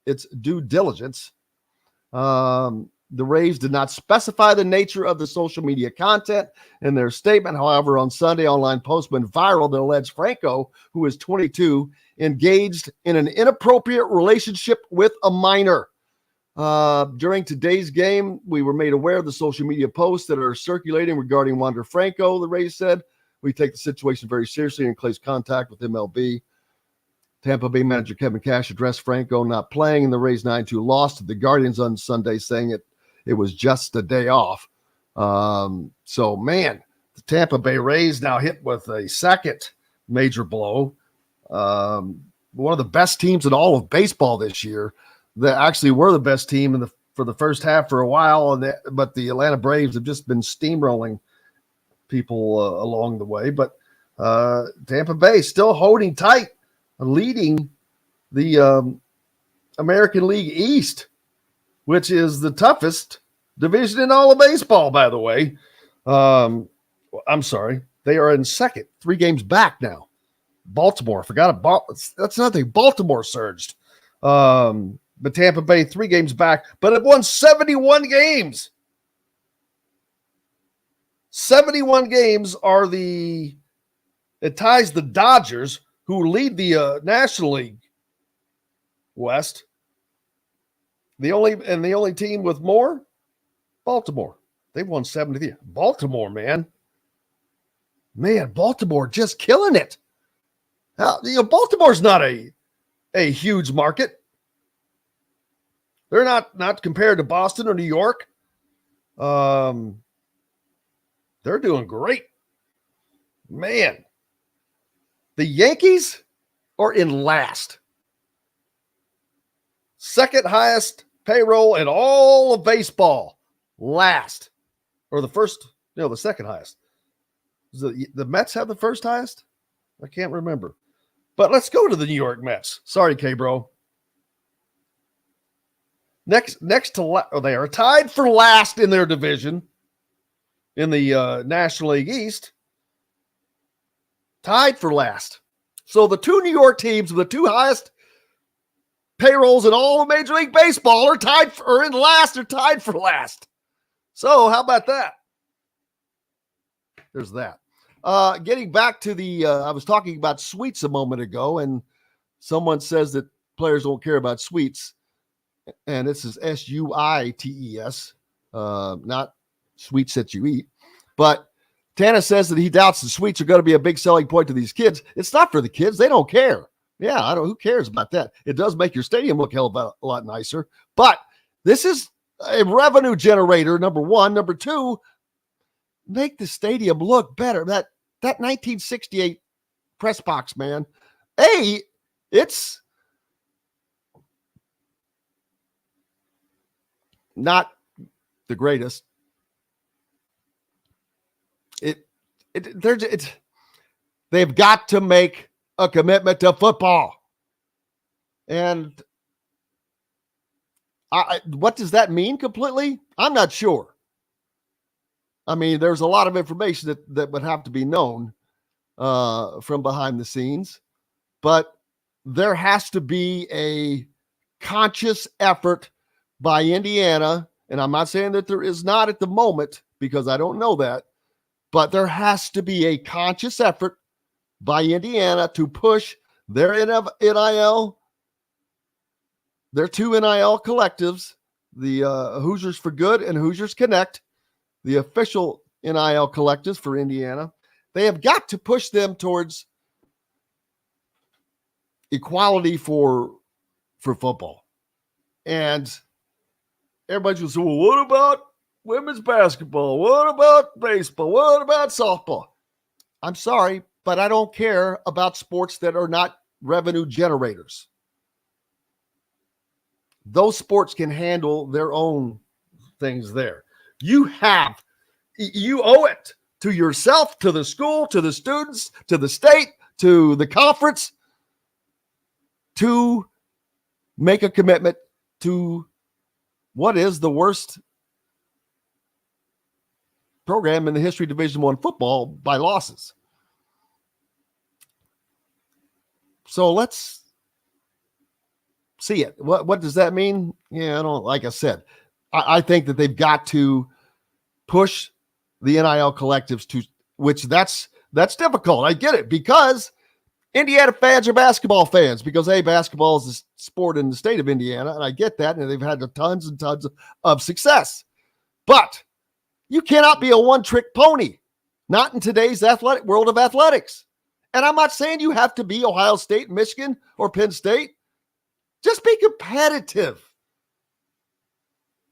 Speaker 3: its due diligence. The Rays did not specify the nature of the social media content in their statement. However, on Sunday, online post went viral that alleged Franco, who is 22, engaged in an inappropriate relationship with a minor. During today's game, we were made aware of the social media posts that are circulating regarding Wander Franco, the Rays said. We take the situation very seriously and close contact with MLB. Tampa Bay manager Kevin Cash addressed Franco not playing in the Rays 9-2 loss to the Guardians on Sunday, saying it was just a day off. So, man, the Tampa Bay Rays now hit with a second major blow. One of the best teams in all of baseball this year. They actually were the best team for the first half for a while, but the Atlanta Braves have just been steamrolling people along the way. But Tampa Bay still holding tight, leading the American League East, which is the toughest division in all of baseball, by the way. I'm sorry. They are in second, 3 games back now. Baltimore, forgot about that's nothing. Baltimore surged. But Tampa Bay 3 games back, but it won 71 games. 71 games it ties the Dodgers, who lead the National League West. The only team with more, Baltimore. They've won 73. Baltimore, man. Man, Baltimore just killing it. Baltimore's not a huge market. They're not compared to Boston or New York. They're doing great. Man, the Yankees are in last. Second highest payroll in all of baseball. Last. Or the second highest. Does the Mets have the first highest? I can't remember. But let's go to the New York Mets. Sorry, K-Bro. Next to they are tied for last in their division in the National League East. Tied for last. So the 2 New York teams with the 2 highest payrolls in all of Major League Baseball are tied for last. So how about that? There's that. Getting back to I was talking about suites a moment ago, and someone says that players don't care about suites. And this is SUITES, not sweets that you eat. But Tana says that he doubts the suites are going to be a big selling point to these kids. It's not for the kids. They don't care. Yeah, who cares about that? It does make your stadium look a lot nicer. But this is a revenue generator, number one. Number two, make the stadium look better. That 1968 press box, man. It's not the greatest. They've got to make a commitment to football. And what does that mean completely? I'm not sure. I mean, there's a lot of information that would have to be known from behind the scenes, but there has to be a conscious effort by Indiana, and I'm not saying that there is not at the moment because I don't know that, but there has to be a conscious effort by Indiana to push their NIL, their two NIL collectives, the Hoosiers for Good and Hoosiers Connect, the official NIL collectives for Indiana. They have got to push them towards equality for football. And everybody's going to say, well, what about women's basketball? What about baseball? What about softball? I'm sorry, but I don't care about sports that are not revenue generators. Those sports can handle their own things there. You owe it to yourself, to the school, to the students, to the state, to the conference to make a commitment to what is the worst program in the history of Division I football by losses. So let's see it. What does that mean? Yeah, I don't, like I said, I think that they've got to push the NIL collectives to, which that's difficult. I get it, because Indiana fans are basketball fans, because basketball is a sport in the state of Indiana, and I get that, and they've had tons and tons of success. But you cannot be a one-trick pony, not in today's athletic world of athletics. And I'm not saying you have to be Ohio State, Michigan, or Penn State. Just be competitive.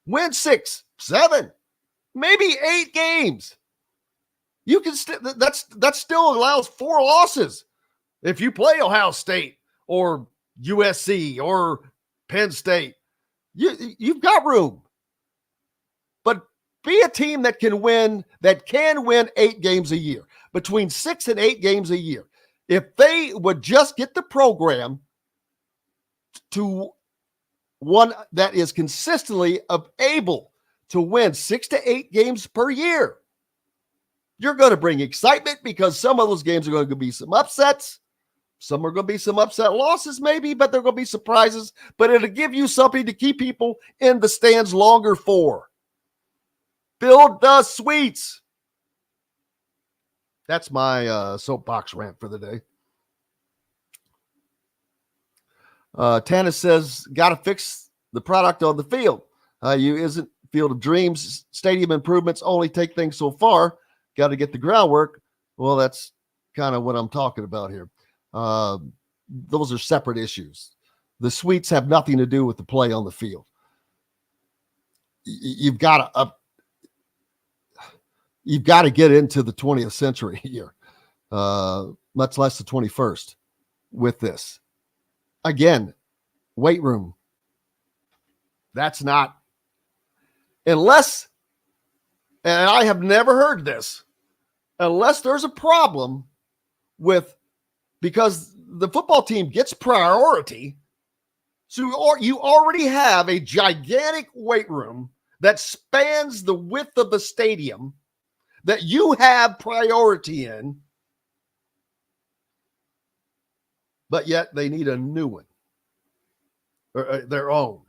Speaker 3: Win 6, 7, maybe 8 games. You can that still allows 4 losses. If you play Ohio State or USC or Penn State, you've got room. But be a team that can win 8 games a year, between 6 and 8 games a year. If they would just get the program to one that is consistently able to win 6 to 8 games per year, you're going to bring excitement, because some of those games are going to be some upsets. Some are going to be some upset losses maybe, but they're going to be surprises. But it'll give you something to keep people in the stands longer for. Build the suites. That's my soapbox rant for the day. Tannis says, got to fix the product on the field. You isn't Field of Dreams. Stadium improvements only take things so far. Got to get the groundwork. Well, that's kind of what I'm talking about here. Those are separate issues. The suites have nothing to do with the play on the field. You've got to get into the 20th century here, much less the 21st with this. Again, weight room. That's not, unless, and I have never heard this, unless there's a problem with, because the football team gets priority. So you already have a gigantic weight room that spans the width of the stadium that you have priority in, but yet they need a new one, or their own.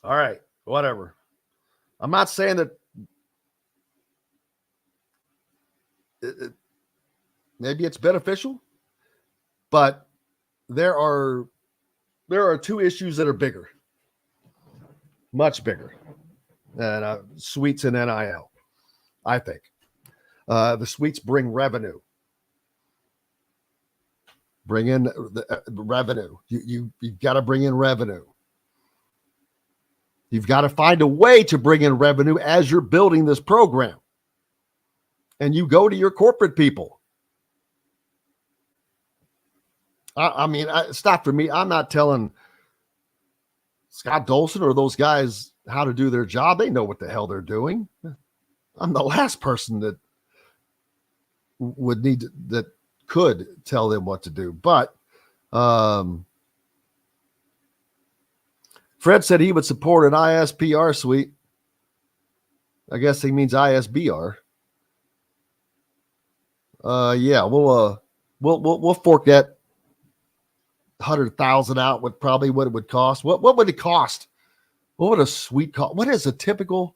Speaker 3: All right, whatever. I'm not saying that maybe it's beneficial, but there are 2 issues that are bigger, much bigger than suites and NIL. I think the suites bring revenue. Bring in the revenue. You've got to bring in revenue. You've got to find a way to bring in revenue as you're building this program. And you go to your corporate people. It's not for me. I'm not telling Scott Dolson or those guys how to do their job. They know what the hell they're doing. I'm the last person that could tell them what to do. But Fred said he would support an ISPR suite. I guess he means ISBR. Yeah, we'll fork that 100,000 out with probably what it would cost. What would it cost? What would a suite cost? What is a typical?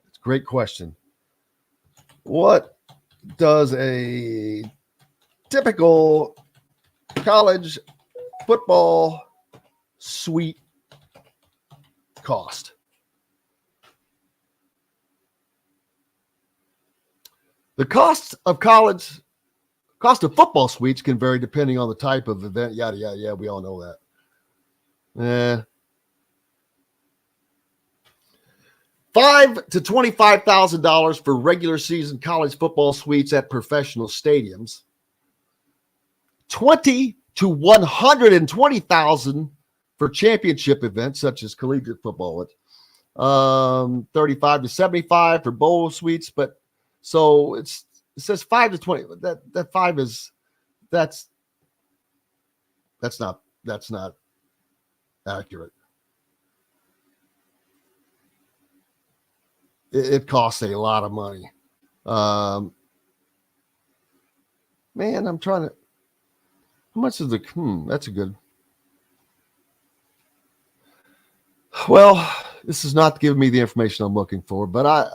Speaker 3: It's a great question. What does a typical college football suite cost? The cost of football suites can vary depending on the type of event. Yada, yada, yeah. We all know that. $5,000 to $25,000 for regular season college football suites at professional stadiums. $20,000 to $120,000 for championship events such as collegiate football. $35,000 to $75,000 for bowl suites, but so it says 5 to 20. That 5 is that's not accurate. It costs a lot of money. Man, I'm trying to. How much is that's a good. Well, this is not giving me the information I'm looking for, but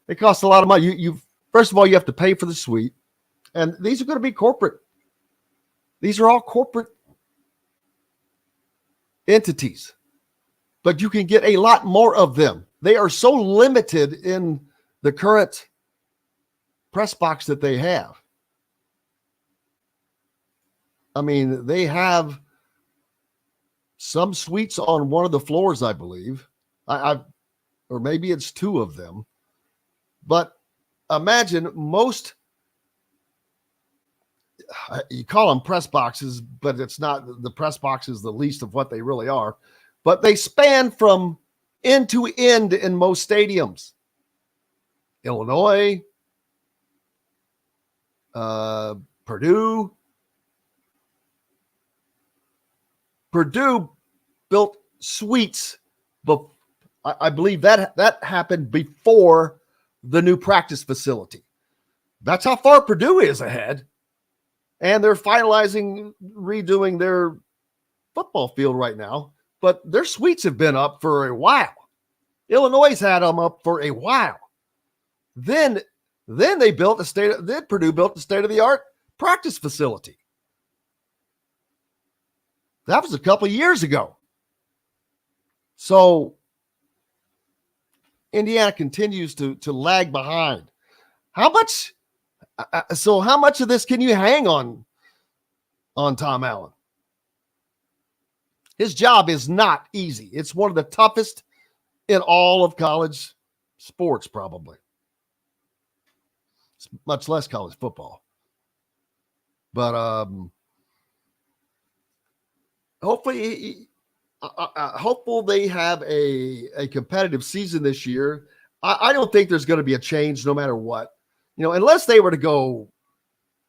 Speaker 3: it costs a lot of money. You first of all, you have to pay for the suite, and these are going to be corporate. These are all corporate entities, but you can get a lot more of them. They are so limited in the current press box that they have. I mean, they have some suites on one of the floors, I believe. Or maybe it's 2 of them. But imagine most, you call them press boxes, but it's not, the press box is the least of what they really are. But they span from end to end in most stadiums. Illinois, Purdue. Purdue built suites, but I believe that happened before the new practice facility. That's how far Purdue is ahead. And they're finalizing redoing their football field right now, but their suites have been up for a while. Illinois had them up for a while. Then they built Purdue built the state-of-the-art practice facility. That was a couple of years ago. So Indiana continues to lag behind. How much of this can you hang on Tom Allen? His job is not easy. It's one of the toughest in all of college sports, probably. It's much less college football. But hopefully they have a competitive season this year. I don't think there's going to be a change no matter what. Unless they were to go,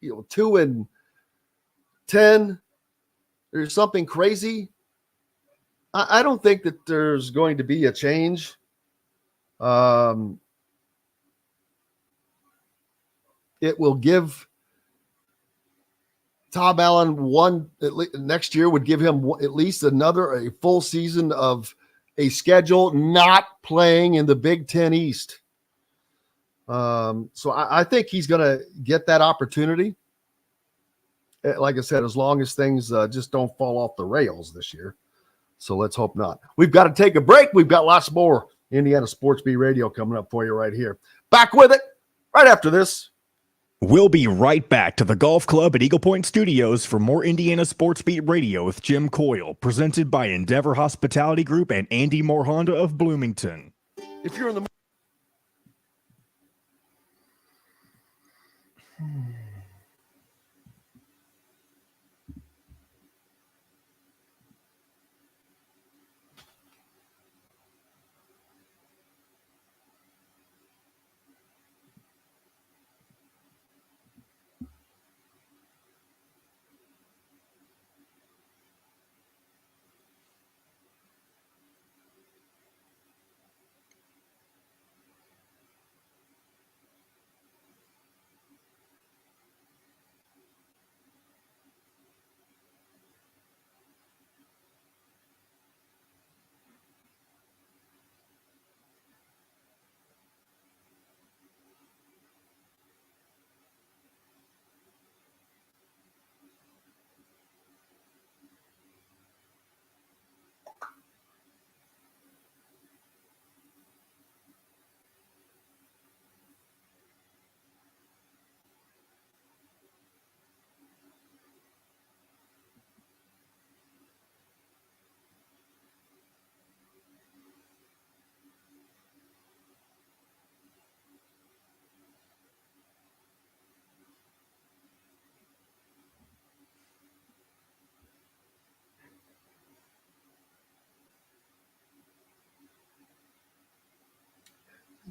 Speaker 3: 2-10 or something crazy. I don't think that there's going to be a change. It will give Tom Allen next year would give him at least a full season of a schedule not playing in the Big Ten East. So I think he's going to get that opportunity. Like I said, as long as things just don't fall off the rails this year. So let's hope not. We've got to take a break. We've got lots more Indiana Sports Beat Radio coming up for you right here. Back with it right after this.
Speaker 1: We'll be right back to the golf club at Eagle Point Studios for more Indiana Sports Beat Radio with Jim Coyle, presented by Endeavor Hospitality Group and Andy Moore Honda of Bloomington.
Speaker 3: If you're in the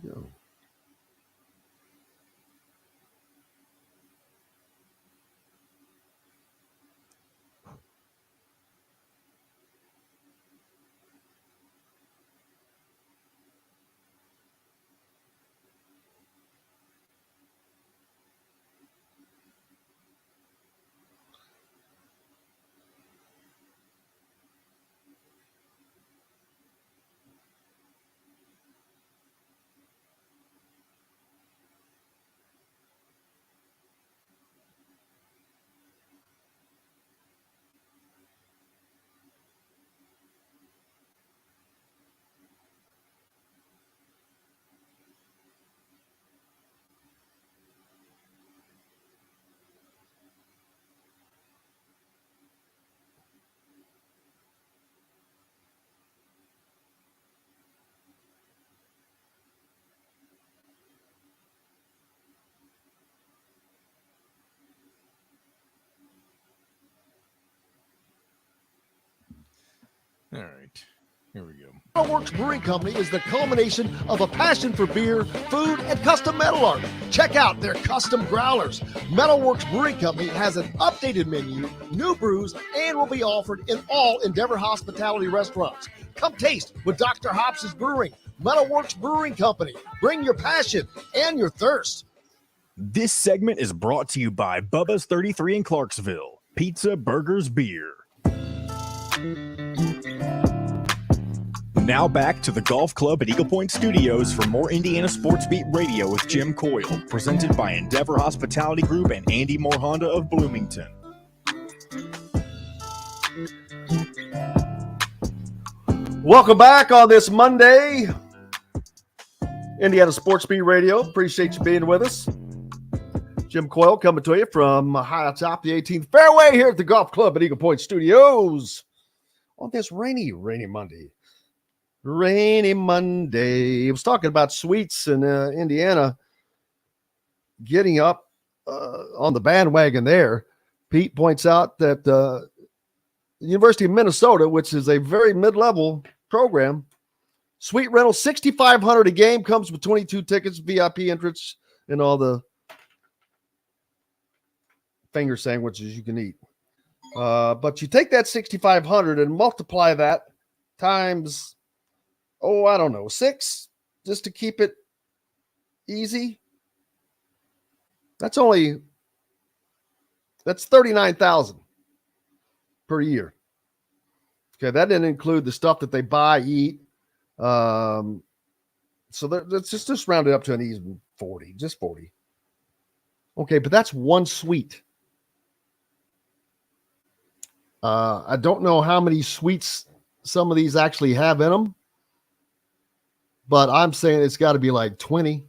Speaker 3: go.
Speaker 8: All right. Here we go.
Speaker 3: Metalworks Brewing Company is the culmination of a passion for beer, food, and custom metal art. Check out their custom growlers. Metalworks Brewing Company has an updated menu, new brews, and will be offered in all Endeavor Hospitality restaurants. Come taste what Dr. Hops is brewing. Metalworks Brewing Company. Bring your passion and your thirst.
Speaker 1: This segment is brought to you by Bubba's 33 in Clarksville. Pizza, burgers, beer. Now back to the golf club at Eagle Point Studios for more Indiana Sports Beat Radio with Jim Coyle, presented by Endeavor Hospitality Group and Andy Moore Honda of Bloomington.
Speaker 3: Welcome back on this Monday. Indiana Sports Beat Radio. Appreciate you being with us. Jim Coyle coming to you from high atop the 18th fairway here at the golf club at Eagle Point Studios on this rainy Monday. Rainy Monday. I was talking about suites in Indiana getting up on the bandwagon there. Pete points out that the University of Minnesota, which is a very mid-level program, suite rental $6,500 a game, comes with 22 tickets, VIP entrance, and all the finger sandwiches you can eat. But you take that $6,500 and multiply that times, I don't know, 6, just to keep it easy. That's $39,000 per year. Okay, that didn't include the stuff that they buy, eat. So let's just round it up to an even 40, just 40. Okay, but that's one suite. I don't know how many suites some of these actually have in them, but I'm saying it's got to be like 20.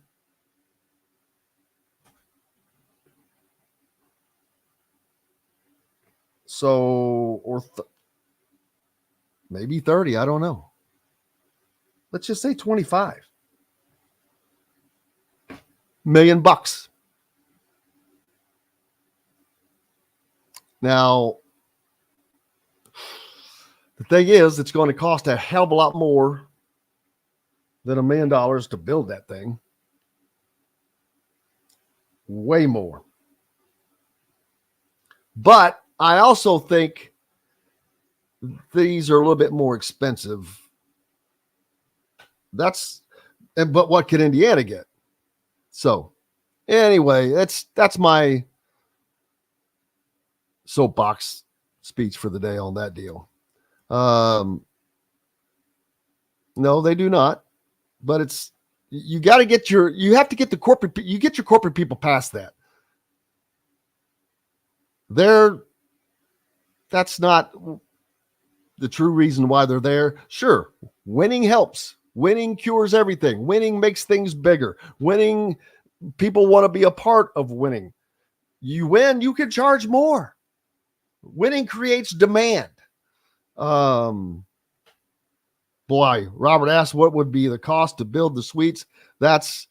Speaker 3: So, or maybe 30. I don't know. Let's just say 25 million bucks. Now, the thing is, it's going to cost a hell of a lot more than $1 million to build that thing. Way more. But I also think these are a little bit more expensive. But what can Indiana get? So anyway, that's my soapbox speech for the day on that deal. No, they do not. But you have to get your corporate people past that. That's not the true reason why they're there. Sure, winning helps. Winning cures everything. Winning makes things bigger. Winning, people want to be a part of winning. You win, you can charge more. Winning creates demand. Boy, Robert asked what would be the cost to build the suites. That's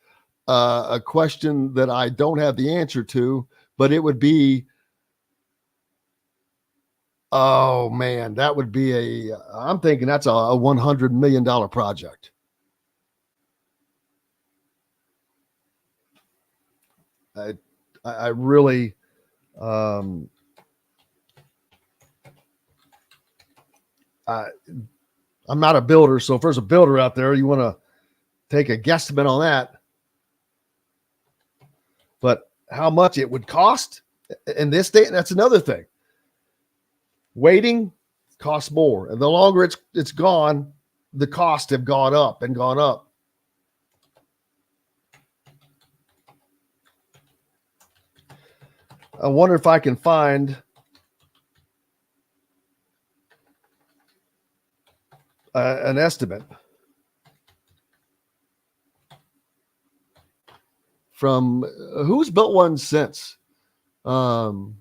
Speaker 3: a question that I don't have the answer to, but it would be, oh man, that would be I'm thinking that's a $100 million project. I really, I'm not a builder, so if there's a builder out there, you want to take a guesstimate on that. But how much it would cost in this day, that's another thing. Waiting costs more, and the longer it's gone, the costs have gone up and gone up. I wonder if I can find an estimate from who's built one since. I'm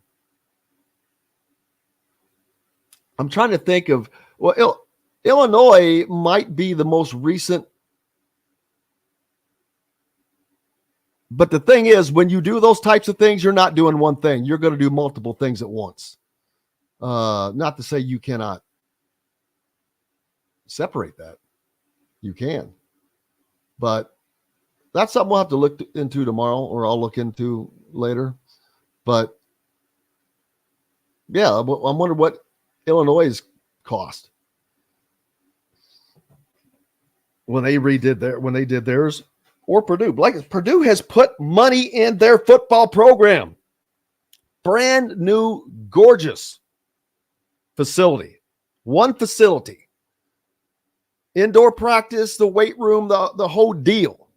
Speaker 3: trying to think of, Illinois might be the most recent. But the thing is, when you do those types of things, you're not doing one thing. You're going to do multiple things at once. Not to say you cannot separate that. You can. But that's something we'll have to look into tomorrow, or I'll look into later. But yeah, I wonder what Illinois' cost when they did theirs. Or Purdue. Like Purdue has put money in their football program. Brand new, gorgeous facility. One facility. Indoor practice, the weight room, the whole deal.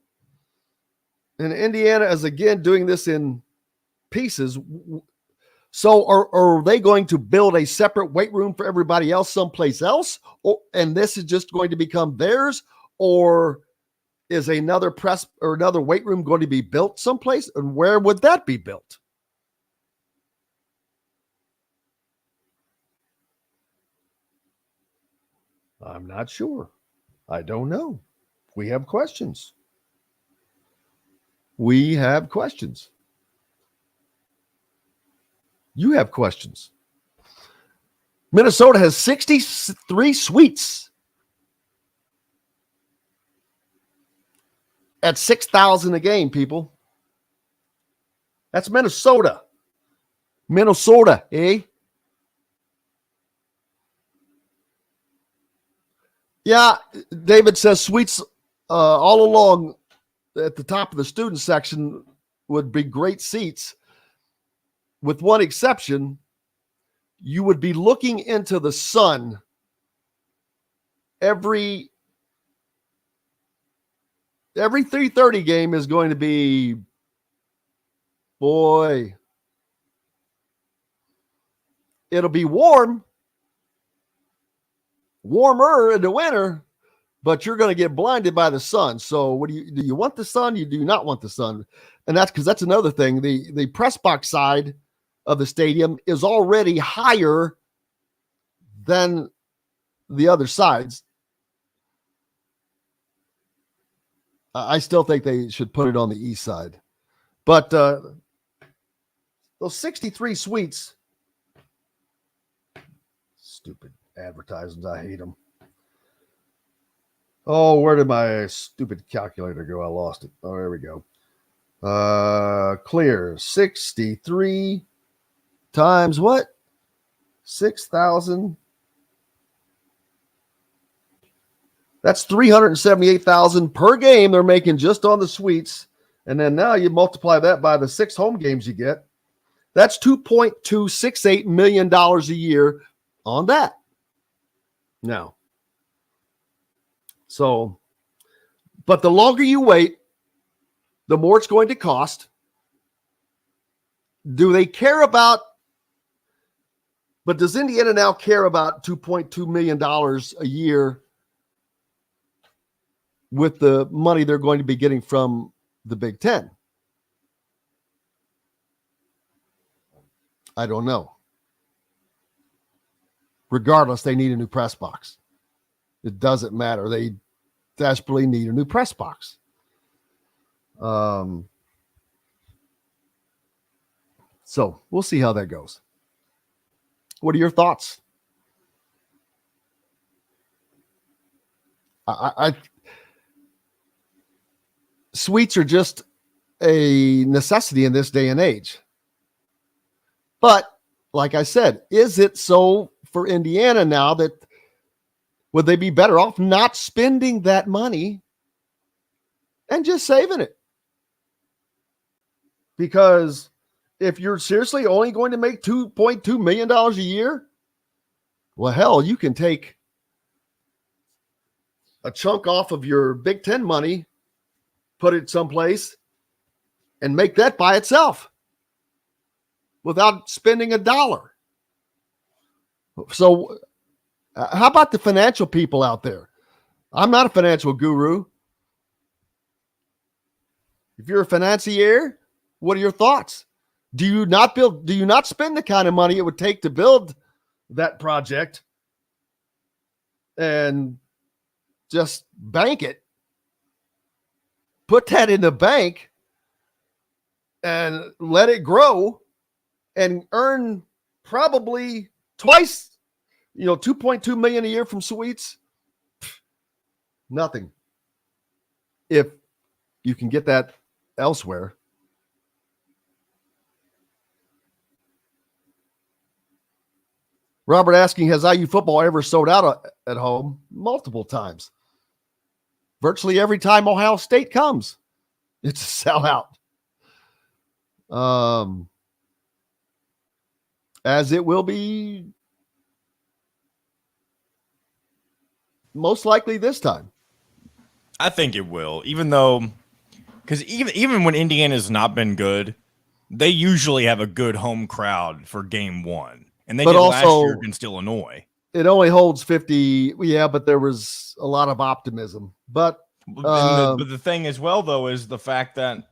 Speaker 3: And Indiana is again doing this in pieces. So are they going to build a separate weight room for everybody else someplace else? And this is just going to become theirs? Or is another press or another weight room going to be built someplace? And where would that be built? I'm not sure. I don't know. We have questions. You have questions. Minnesota has 63 suites at $6,000 a game, people. That's Minnesota. Minnesota, eh? Yeah, David says suites all along at the top of the student section would be great seats. With one exception, you would be looking into the sun every 3:30 game is going to be, boy, it'll be warmer in the winter, but you're going to get blinded by the sun. So do you want the sun? You do not want the sun. And that's because that's another thing. The press box side of the stadium is already higher than the other sides. I still think they should put it on the east side. But those 63 suites, stupid advertisements, I hate them. Oh, where did my stupid calculator go? I lost it. Oh, there we go. Clear 63 times what? 6,000. That's 378,000 per game they're making just on the suites. And then now you multiply that by the 6 home games you get. That's $2.268 million a year on that. Now, so, but the longer you wait, the more it's going to cost. Do they care about, but does Indiana now care about $2.2 million a year with the money they're going to be getting from the Big Ten? I don't know. Regardless, they need a new press box. It doesn't matter. They desperately need a new press box. So we'll see how that goes. What are your thoughts? Suites are just a necessity in this day and age. But like I said, is it so for Indiana now that would they be better off not spending that money and just saving it? Because if you're seriously only going to make $2.2 million a year, well, hell, you can take a chunk off of your Big Ten money, put it someplace, and make that by itself without spending $1. So how about the financial people out there? I'm not a financial guru. If you're a financier, what are your thoughts? Do you not spend the kind of money it would take to build that project and just bank it? Put that in the bank and let it grow and earn probably twice, $2.2 million a year from suites. Nothing. If you can get that elsewhere. Robert asking, has IU football ever sold out at home? Multiple times. Virtually every time Ohio State comes, it's a sellout. As it will be most likely this time.
Speaker 8: I think it will, even though, because even when Indiana's not been good, they usually have a good home crowd for game one. And they did last year against Illinois.
Speaker 3: It only holds 50. Yeah, but there was a lot of optimism. But
Speaker 8: the thing as well, though, is the fact that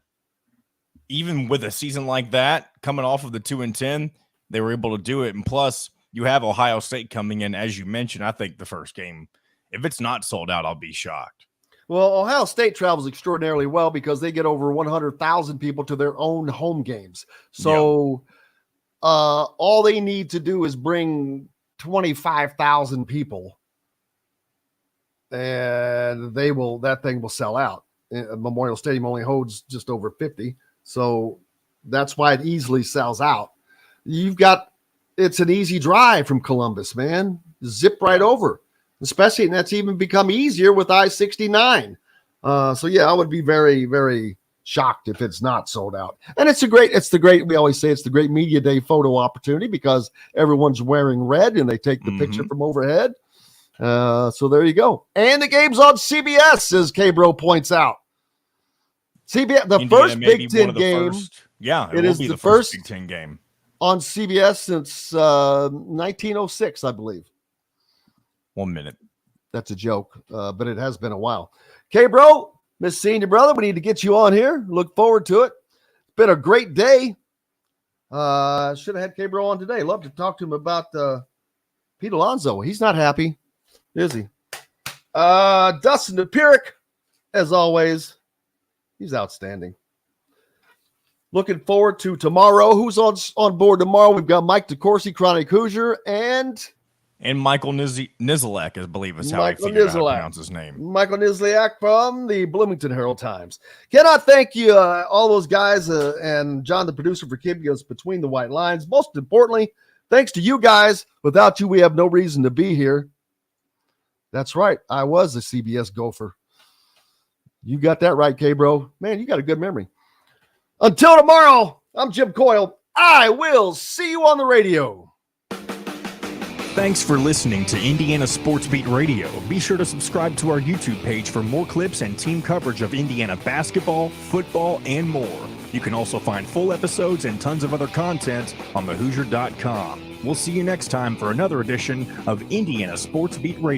Speaker 8: even with a season like that, coming off of the 2-10, they were able to do it. And plus, you have Ohio State coming in, as you mentioned. I think the first game, if it's not sold out, I'll be shocked.
Speaker 3: Well, Ohio State travels extraordinarily well because they get over 100,000 people to their own home games. So all they need to do is bring 25,000 people, and that thing will sell out. Memorial Stadium only holds just over 50, so that's why it easily sells out. It's an easy drive from Columbus, man. Zip right over. Especially, and that's even become easier with I-69. So yeah, I would be very, very shocked if it's not sold out. And we always say it's the great media day photo opportunity because everyone's wearing red and they take the picture from overhead. So there you go. And the game's on CBS, as K-Bro points out. CBS, the first Big Ten game.
Speaker 8: It will be the first Big Ten game
Speaker 3: on CBS since 1906, I believe.
Speaker 8: 1 minute.
Speaker 3: That's a joke, but it has been a while. K-Bro, Miss Senior Brother, we need to get you on here. Look forward to it. It's been a great day. Should have had Cabro on today. Love to talk to him about Pete Alonso. He's not happy, is he? Dustin Dopirak, as always, he's outstanding. Looking forward to tomorrow. Who's on board tomorrow? We've got Mike DeCourcy, Chronic Hoosier, and
Speaker 8: Michael Nizelak, I believe is how I figured out how to pronounce his name.
Speaker 3: Michael Nizelak from the Bloomington Herald-Times. Cannot thank you, all those guys, and John, the producer, for keeping us between the white lines. Most importantly, thanks to you guys. Without you, we have no reason to be here. That's right. I was a CBS Gopher. You got that right, K-Bro. Man, you got a good memory. Until tomorrow, I'm Jim Coyle. I will see you on the radio.
Speaker 1: Thanks for listening to Indiana Sports Beat Radio. Be sure to subscribe to our YouTube page for more clips and team coverage of Indiana basketball, football, and more. You can also find full episodes and tons of other content on thehoosier.com. We'll see you next time for another edition of Indiana Sports Beat Radio.